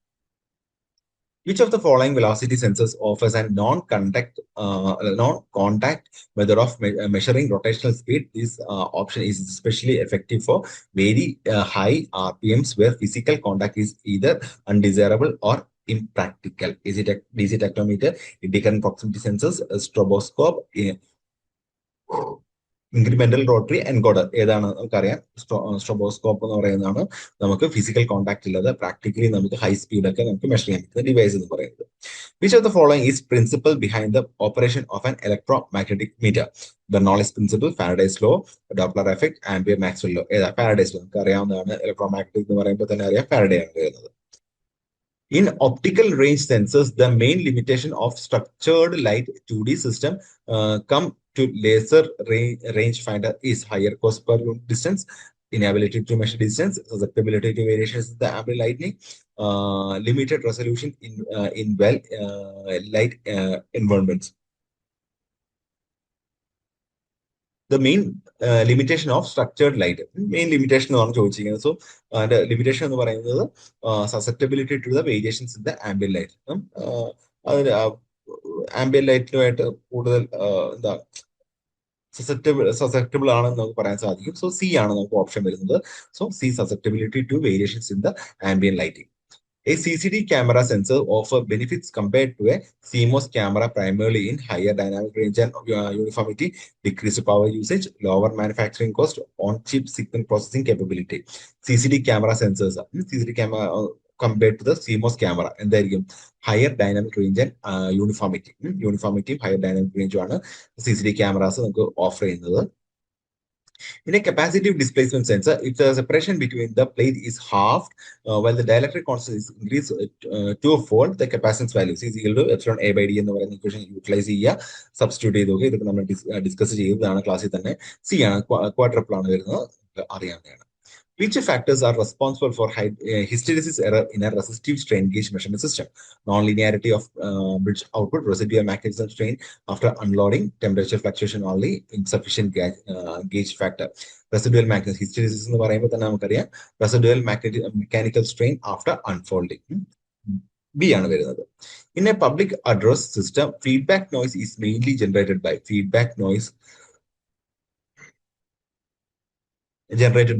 Which of the following velocity sensors offers a non-contact method of measuring rotational speed? This option is especially effective for very high RPMs where physical contact is either undesirable or impractical. Is it a DC tactometer, indicant proximity sensors, a stroboscope, incremental rotary encoder? ഏതാണ് നമുക്കറിയാം. സ്ട്രോബോസ്കോപ്പ് എന്ന് പറയുന്നതാണ് നമുക്ക് ഫിസിക്കൽ കോൺടാക്ട് ഇല്ലാതെ പ്രാക്ടിക്കലി നമുക്ക് ഹൈ സ്പീഡ് ഒക്കെ നമുക്ക് മെഷർ ചെയ്യാൻ പറ്റുന്ന ഡിവൈസ് എന്ന് പറയുന്നത്. Which of the following is principle behind the operation of an electromagnetic meter? Bernoulli's principle, Faraday's law, Doppler effect, Ampere Maxwell law? ഏതാ? ഫാരഡേസ് ലോ നമുക്ക് അറിയാവുന്നതാണ്. ഇലക്ട്രോമാഗ്നറ്റിക് എന്ന് പറയുമ്പോൾ തന്നെ അറിയാം, ഫാരഡേ ആണ് വരുന്നത്. In optical range sensors, the main limitation of structured light 2D system come to laser rangefinder is higher cost per unit distance, inability to measure distance, susceptibility to variations in the ambient lighting, limited resolution in well light environments. The main limitation of structured light, main limitation എന്നാണ് ചോദിച്ചിരിക്കുന്നത്. സോ അതിന്റെ ലിമിറ്റേഷൻ എന്ന് പറയുന്നത് susceptibility to the variations in the ambient light. അതിന് ആംബിയന്റ് ലൈറ്റിനുമായിട്ട് കൂടുതൽ എന്താ സസെപ്റ്റബിൾ ആണെന്ന് നമുക്ക് പറയാൻ സാധിക്കും. സോ സി ആണ് നമുക്ക് ഓപ്ഷൻ വരുന്നത്. So C, susceptibility to variations in the ambient lighting. A CCD camera sensor offer benefits compared to a CMOS camera primarily in higher dynamic range and uniformity, decreased power usage, lower manufacturing cost, on-chip signal processing capability. CCD camera sensors, CCD camera compared to the CMOS camera. എന്തായിരിക്കും higher dynamic range and uniformity. Uniformity higher dynamic range ആണ് CCD cameras നമുക്ക് ഓഫർ ചെയ്യുന്നത്. In a capacitive displacement sensor, if the separation between the plate is halved, while the dielectric constant is increased twofold, the capacitance value is equal to epsilon A by D എന്ന് പറയുന്ന equation utilize ചെയ്യുക, substitute ചെയ്ത് നോക്കുക. ഇതൊക്കെ നമ്മൾ ഡിസ്കസ് ചെയ്തതാണ് ക്ലാസ്സിൽ തന്നെ. C ആണ് ക്വാഡ്രപ്പിൾ ആണ് വരുന്നത്, അറിയാവുന്നതാണ്. Which factors are responsible for hysteresis error in a resistive strain gauge measurement system? Non-linearity of bridge output, residual magnetism strain after unloading, temperature fluctuation only, insufficient gauge factor. Residual magnetism hysteresis എന്ന് പറയുമ്പോൾ തന്നെ നമുക്കറിയാം residual mechanical strain after unfolding. B ആണ് വരുന്നത്. In a public address system, feedback noise is mainly generated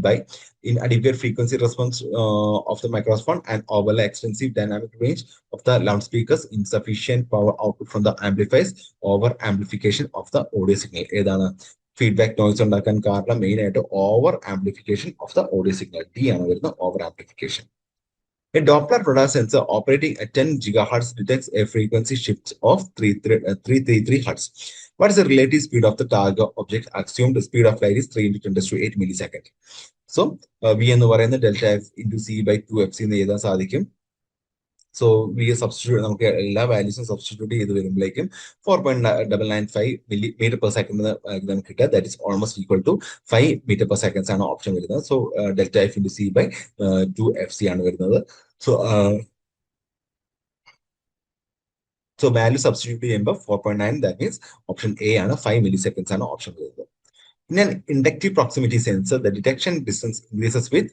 by inadequate frequency response of the microphone and overall extensive dynamic range of the loudspeakers, insufficient power output from the amplifiers, over amplification of the audio signal. ഏതാണ് ഫീഡ്ബാക്ക് നോയ്സ് ഉണ്ടാക്കാൻ കാരണം മെയിൻ ആയിട്ട് over amplification of the audio signal. D ആണ് വരുന്ന over amplification. A Doppler radar sensor operating at 10 gigahertz detects a frequency shift of 333 hertz. What is the relative speed of the target object? Assumed speed of light is 3 into 10 to 8 millisecond. So, V എന്ന് പറയുന്ന delta F into C by 2FC എന്ന് എഴുതാൻ സാധിക്കും. സോ വി സബ്സ്റ്റിറ്റ്യൂട്ട് നമുക്ക് എല്ലാ വാല്യൂസും സബ്സ്റ്റിറ്റ്യൂട്ട് ചെയ്ത് വരുമ്പോഴേക്കും 4.995 മീറ്റർ പെർ സെക്കൻഡ് നമുക്ക് കിട്ടുക. That is almost equal to 5 metre per seconds ആണ് ഓപ്ഷൻ വരുന്നത്. So delta F into C by 2FC ആണ് വരുന്നത്. സോ വാല്യൂ സബ്സ്റ്റിറ്റ്യൂട്ട് ചെയ്യുമ്പോൾ 4.9, ദാറ്റ് മീൻസ് ഓപ്ഷൻ എ ആണ് 5 മില്ലി സെക്കൻഡ്സ് ആണ് ഓപ്ഷൻ വരുന്നത്. In an inductive proximity sensor, the detection distance increases with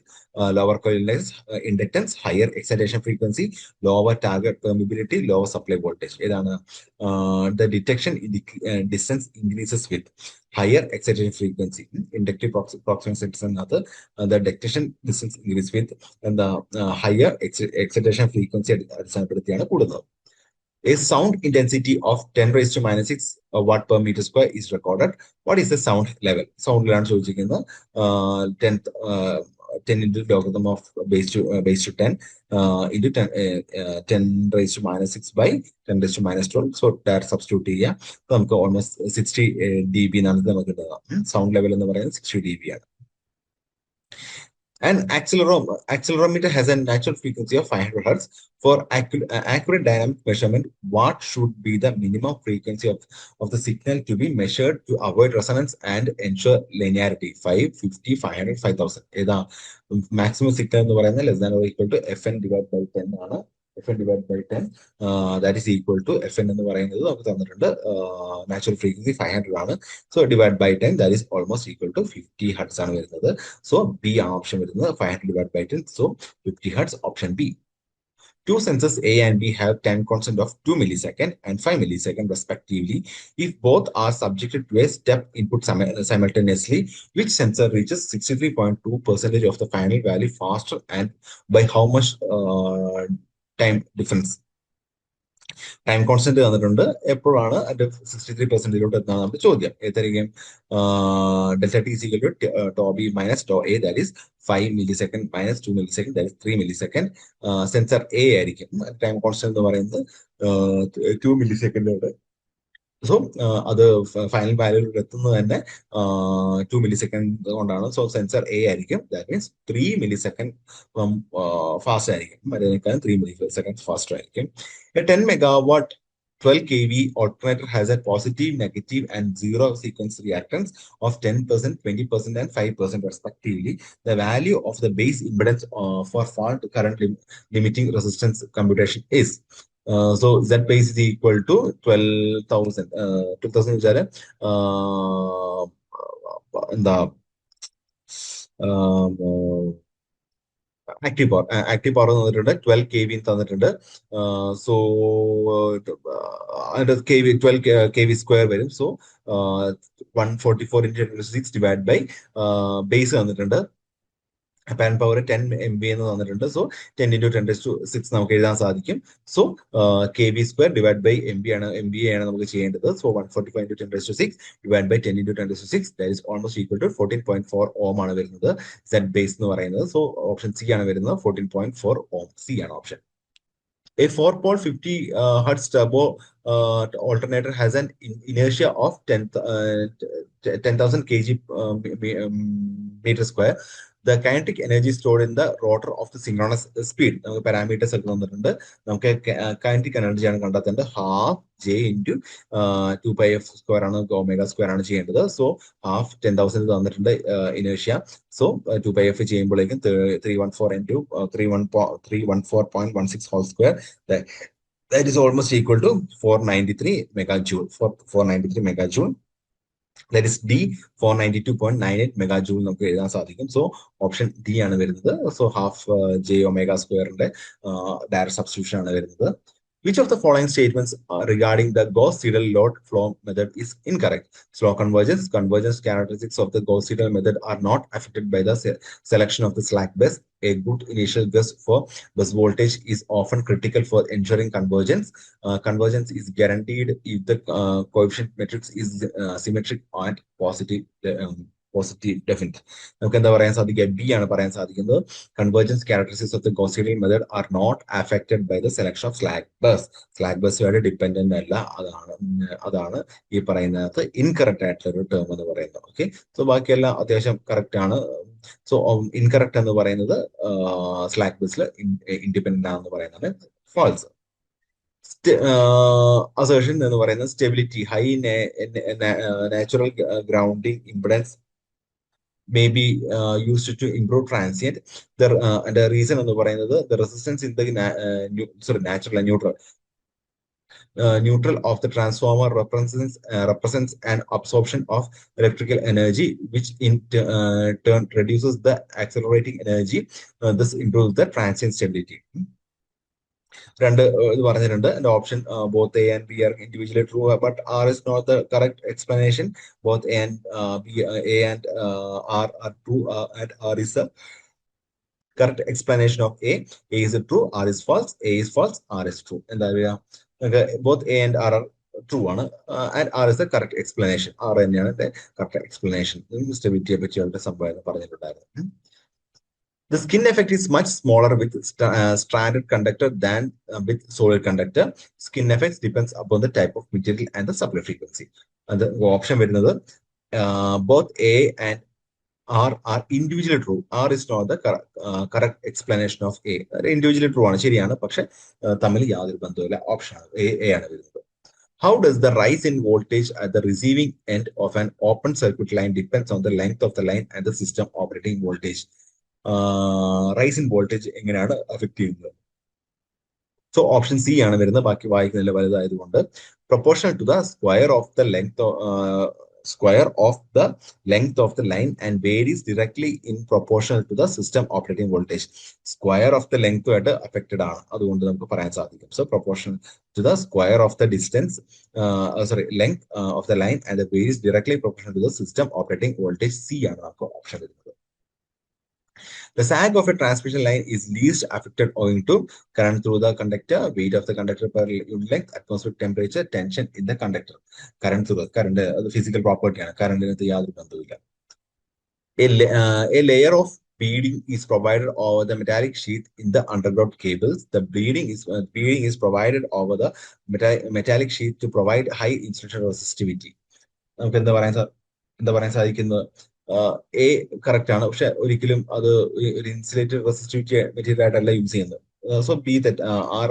lower coil length, inductance, higher excitation frequency, lower target permeability, lower supply voltage. The detection distance increases with higher excitation frequency. Inductive proximity sensor another, the detection distance increases with and the higher excitation frequency അടിസ്ഥാനപ്പെടുത്തിയാണ് കൂടുന്നത്. A sound intensity of 10 raised to minus 6 watt per meter square is recorded. What is the sound level? Sound level ചോദിച്ചിരിക്കുന്നത് 10 into logarithm of base to 10 into 10 raised to minus 6 by 10 raised to minus 12. So that substitute ചെയ്യുക. നമുക്ക് almost 60 dB എന്നാണ് നമുക്ക് കിട്ടുക. സൗണ്ട് ലെവൽ എന്ന് പറയുന്നത് 60 dB ആണ്. An accelerometer has a natural frequency of 500 hertz. For accurate dynamic measurement, what should be the minimum frequency of the signal to be measured to avoid resonance and ensure linearity? 5, 50, 500, 5000. ഏതാ maximum signal എന്ന് പറയുന്നത് less than or equal to Fn divided by 10 ആണ്. Fn divided by 10 that is equal to Fn എന്ന് പറയുന്നത് നമുക്ക് തന്നിട്ടുണ്ട് നാച്ചുറൽ ഫ്രീക്വൻസി 500 ആണ്. So divide by 10 that is almost equal to 50 hertz ആണ് വരുന്നത്. സോ ബി ആണ് ഓപ്ഷൻ വരുന്നത്. 500 divided by 10, so 50 hertz, option B. Two sensors A and B have time constant of 2 millisecond and 5 millisecond respectively. If both are subjected to a step input simultaneously, which sensor reaches 63.2% of the final value faster and by how much time difference? Time constant തന്നിട്ടുണ്ട്. എപ്പോഴാണ് അതിന്റെ 63%-ലോട്ട് എത്താണ് നമ്മുടെ ചോദ്യം. ഏതായിരിക്കും delta T is equal to tau B minus tau A, that is 5 millisecond minus 2 millisecond, that is 3 millisecond. Sensor A ആയിരിക്കും. ടൈം കോൺസ്റ്റന്റ് എന്ന് പറയുന്നത് 2 millisecond ആണ്. സോ അത് ഫൈനൽ വാല്യൂയിൽ എത്തുന്നത് തന്നെ 2 millisecond കൊണ്ടാണ്. സോ സെൻസർ എ ആയിരിക്കും. ദാറ്റ് മീൻസ് 3 millisecond ഫാസ്റ്റ് ആയിരിക്കും. അതിനേക്കാളും 3 millisecond ഫാസ്റ്റർ ആയിരിക്കും. A 10 megawatt 12 kV alternator has a positive, negative, and zero sequence reactance of 10%, 20%, and 5% respectively. The value of the base impedance for fault current limiting resistance computation is. So Z base is equal to 12,000. 12,000 is there. Active power തന്നിട്ടുണ്ട് 12 kV തന്നിട്ടുണ്ട്. സോ അതിന്റെ KV 12 kV സ്ക്വയർ വരും. So 144 into 6 divide by base തന്നിട്ടുണ്ട് apparent power 10 MB എന്ന് തന്നിട്ടുണ്ട്. സോ 10 into 10 raised to 6 നമുക്ക് എഴുതാൻ സാധിക്കും. So kV square divided by MVA ആണ് നമുക്ക് ചെയ്യേണ്ടത്. So 145 into 10 raised to 6 divided by 10 into 10 raised to 6 that is almost equal to 14.4 ohm ആണ് വരുന്നത്. Z base എന്ന് പറയുന്നത്. സോ ഓപ്ഷൻ സി ആണ് വരുന്നത്. 14.4 ohm. സി ആണ് option. A 4-pole 50 hertz turbo alternator has an inertia of 10,000 kg meter square. The kinetic energy stored in the rotor of the synchronous speed. നമുക്ക് പാരാമീറ്റേഴ്സ് ഒക്കെ തന്നിട്ടുണ്ട്. നമുക്ക് kinetic energy ആണ് കണ്ടെത്തേണ്ടത്. Half J into 2πf square ആണ് ഒമേഗ സ്ക്വയർ ആണ് ചെയ്യേണ്ടത്. സോ ഹാഫ് 10,000 തന്നിട്ടുണ്ട് ഇനേഷ്യ. സോ 2πf ചെയ്യുമ്പോഴേക്കും 314 into 314.16 whole square. That is almost equal to 493 megajoule. 493 megajoule. That is D 492.98 megajoule നമുക്ക് എഴുതാൻ സാധിക്കും. സോ ഓപ്ഷൻ ഡി ആണ് വരുന്നത്. സോ ഹാഫ് ജെ ഒമേഗ സ്ക്വയറിന്റെ ഡയറക്റ്റ് സബ്സ്റ്റിറ്റ്യൂഷൻ ആണ് വരുന്നത്. Which of the following statements regarding the Gauss-Seidel load flow method is incorrect? Slow convergence characteristics of the Gauss-Seidel method are not affected by the selection of the slack bus. A good initial guess for bus voltage is often critical for ensuring convergence. Convergence is guaranteed if the coefficient matrix is symmetric and positive. Definite. നമുക്ക് എന്താ പറയാൻ സാധിക്കുക? ബി ആണ് പറയാൻ സാധിക്കുന്നത്. Convergence characteristics of the Gauss Seidel method are not affected by the selection of slack bus. Slack ബസ്സുമായിട്ട് ഡിപ്പെൻഡന്റ് അല്ല. അതാണ് ഈ പറയുന്നത് ഇൻകറക്റ്റ് ആയിട്ടുള്ള ഒരു ടേം എന്ന് പറയുന്നത്. ഓക്കെ, സോ ബാക്കിയെല്ലാം അത്യാവശ്യം കറക്റ്റ് ആണ്. സോ ഇൻകറക്റ്റ് എന്ന് പറയുന്നത് സ്ലാക്ക് ബസ്സിൽ ഇൻഡിപെൻഡന്റ് ആണെന്ന് പറയുന്നതാണ് ഫാൾസ്. അസേർഷൻ എന്ന് പറയുന്നത് stability high natural grounding impedance may be used to improve transient. And the reason എന്ന് പറയുന്നത് the resistance in the neutral of the transformer represents an absorption of electrical energy, which in turn reduces the accelerating energy. This improves the transient stability. രണ്ട് ഇത് പറഞ്ഞിട്ടുണ്ട്. And option both A and B are individually true, but R is not the correct explanation. Both A and R are true, and R is the correct explanation of A. A is true, R is false. A is false, R is true. എന്താ പറയുക? Both A and R are true ആണ്, and R is the correct explanation. R തന്നെയാണ് correct explanation. സ്റ്റെബിലിറ്റിയെ പറ്റി അവരുടെ സംഭവം പറഞ്ഞിട്ടുണ്ടായിരുന്നു. The skin effect is much smaller with stranded conductor than with solid conductor. Skin effects depends upon the type of material and the supply frequency. And the option വരുന്നത് both A and R are individually true. R is not the correct explanation of A. Individually true ആണ്, ശരിയാണ്, പക്ഷെ തമ്മിൽ യാതൊരു ബന്ധവുമില്ല. ഓപ്ഷൻ A ആണ് വരുന്നത്. How does the rise in voltage at the receiving end of an open circuit line depends on the length of the line and the system operating voltage? Rise in voltage എങ്ങനെയാണ് അഫക്ട് ചെയ്യുന്നത്? സോ ഓപ്ഷൻ സി ആണ് വരുന്നത്. ബാക്കി വായിക്കുന്നതിൽ വലുതായതുകൊണ്ട് proportional to the square of the length of the line and varies directly in proportional to the system operating voltage. Square of the ലെങ്തുമായിട്ട് അഫക്റ്റഡ് ആണ്, അതുകൊണ്ട് നമുക്ക് പറയാൻ സാധിക്കും. So proportional to the square of the distance length of the line and varies directly proportional to the system operating voltage. C ആണ് നമുക്ക് ഓപ്ഷൻ വരുന്നത്. The sag of a transmission line is least affected owing to current through the conductor, weight of the conductor per unit length, atmospheric temperature, tension in the conductor. Current physical property ആണ്. കറണ്ടിനകത്ത് യാതൊരു ബന്ധവുമില്ല. A layer of beading is provided over the metallic sheath in the underground cables. The beading is provided over the metallic sheath to provide high insulation resistivity. നമുക്ക് എന്താ പറയാൻ സാധിക്കുന്നത്? എ കറക്റ്റ് ആണ്, പക്ഷെ ഒരിക്കലും അത് ഒരു ഇൻസുലേറ്റഡ് റെസിസ്റ്റിവിറ്റി മെറ്റീരിയൽ ആയിട്ടല്ല യൂസ് ചെയ്യുന്നത്. സോ ബി തെറ്റ്, ആർ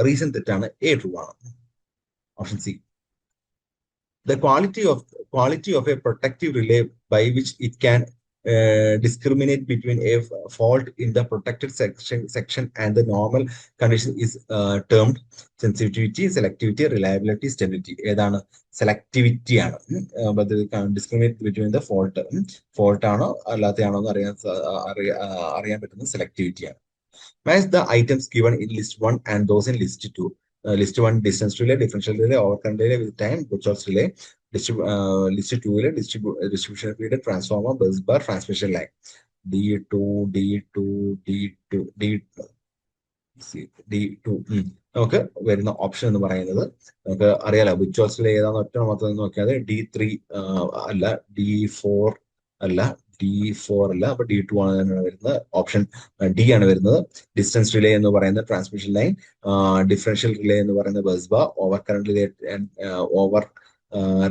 റീസൺ തെറ്റാണ്. എ ട്രൂ ആണ്. Option C. The quality of a protective relay by which it can discriminate between a fault in the protected section and the normal condition is termed sensitivity, selectivity, reliability, stability. ഏതാണ്? സെലക്ടിവിറ്റി ആണ്. ഡിസ്ക്രിമിനേറ്റ് ബിറ്റ്വീൻ ദ ഫോൾട്ട് ആണോ അല്ലാത്തയാണോ എന്ന് അറിയാൻ പറ്റുന്ന സെലക്ടിവിറ്റി ആണ്. Match the items given in list 1 and those in list 2. List 1 distance relay, differential relay, overcurrent relay with time, Buchholz relay. List 2 distribution relay, transformer, bus bar, transmission line. D2, D2, D2, D2. നമുക്ക് വരുന്ന ഓപ്ഷൻ എന്ന് പറയുന്നത് നമുക്ക് അറിയാലോ ബിറ്റ്ചോയ്സിൽ ഏതാണെന്ന് ഒറ്റ മാത്രം നോക്കിയാൽ D3 അല്ല, D4 അല്ല, D4 അല്ല, അപ്പൊ D2 ആണ് വരുന്നത്. ഓപ്ഷൻ ഡി ആണ് വരുന്നത്. ഡിസ്റ്റൻസ് റിലേ എന്ന് പറയുന്നത് ട്രാൻസ്മിഷൻ ലൈൻ, ഡിഫറൻഷ്യൽ റിലേ എന്ന് പറയുന്നത് bus bar, over current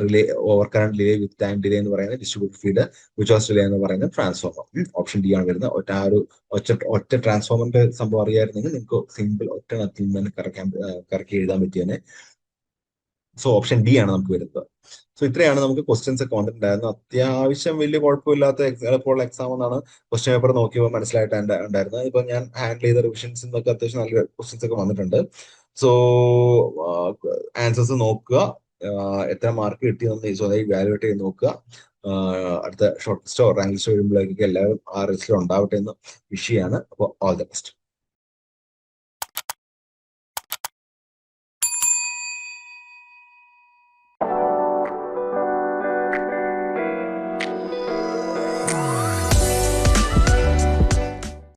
relay over current relay with time delay എന്ന് പറയുന്നത് ഡിസ്ട്രിബ്യൂട്ടഡ് ഫീഡ്, ബിറ്റ്ചോയ്സ് റിലേ എന്ന് പറയുന്നത് ട്രാൻസ്ഫോമർ. ഓപ്ഷൻ ഡി ആണ് വരുന്നത്. ഒറ്റ ട്രാൻസ്ഫോമറിന്റെ സംഭവം അറിയായിരുന്നെങ്കിൽ നിങ്ങൾക്ക് സിമ്പിൾ ഒറ്റ നത്തിൽ തന്നെ കറക്കി എഴുതാൻ പറ്റിയതിനെ. സോ ഓപ്ഷൻ ഡി ആണ് നമുക്ക് വരുന്നത്. സോ ഇത്രയാണ് നമുക്ക് ക്വസ്റ്റ്യൻസ് ഒക്കെ വന്നിട്ടുണ്ടായിരുന്നു. അത്യാവശ്യം വലിയ കുഴപ്പമില്ലാത്ത എളുപ്പമുള്ള എക്സാം എന്നാണ് ക്വസ്റ്റ്യൻ പേപ്പർ നോക്കിയപ്പോൾ മനസ്സിലായിട്ട് ഉണ്ടായിരുന്നത്. ഇപ്പൊ ഞാൻ ഹാൻഡിൽ ചെയ്ത റിവിഷൻസ് ഒക്കെ അത്യാവശ്യം നല്ല ക്വസ്റ്റ്യൻസ് ഒക്കെ വന്നിട്ടുണ്ട്. സോ ആൻസേഴ്സ് നോക്കുക, എത്ര മാർക്ക് കിട്ടിയെന്ന് സ്വന്തം വാലുവേറ്റ് ചെയ്ത് നോക്കുക. അടുത്ത ഷോർട്ട് ലിസ്റ്റോ റാങ്ക് ലിസ്റ്റോ വരുമ്പോഴേക്കൊക്കെ എല്ലാവരും ആ ലിസ്റ്റിൽ ഉണ്ടാവട്ടെ എന്ന് വിഷ് ചെയ്യാണ്. അപ്പോൾ ഓൾ ദ ബെസ്റ്റ്.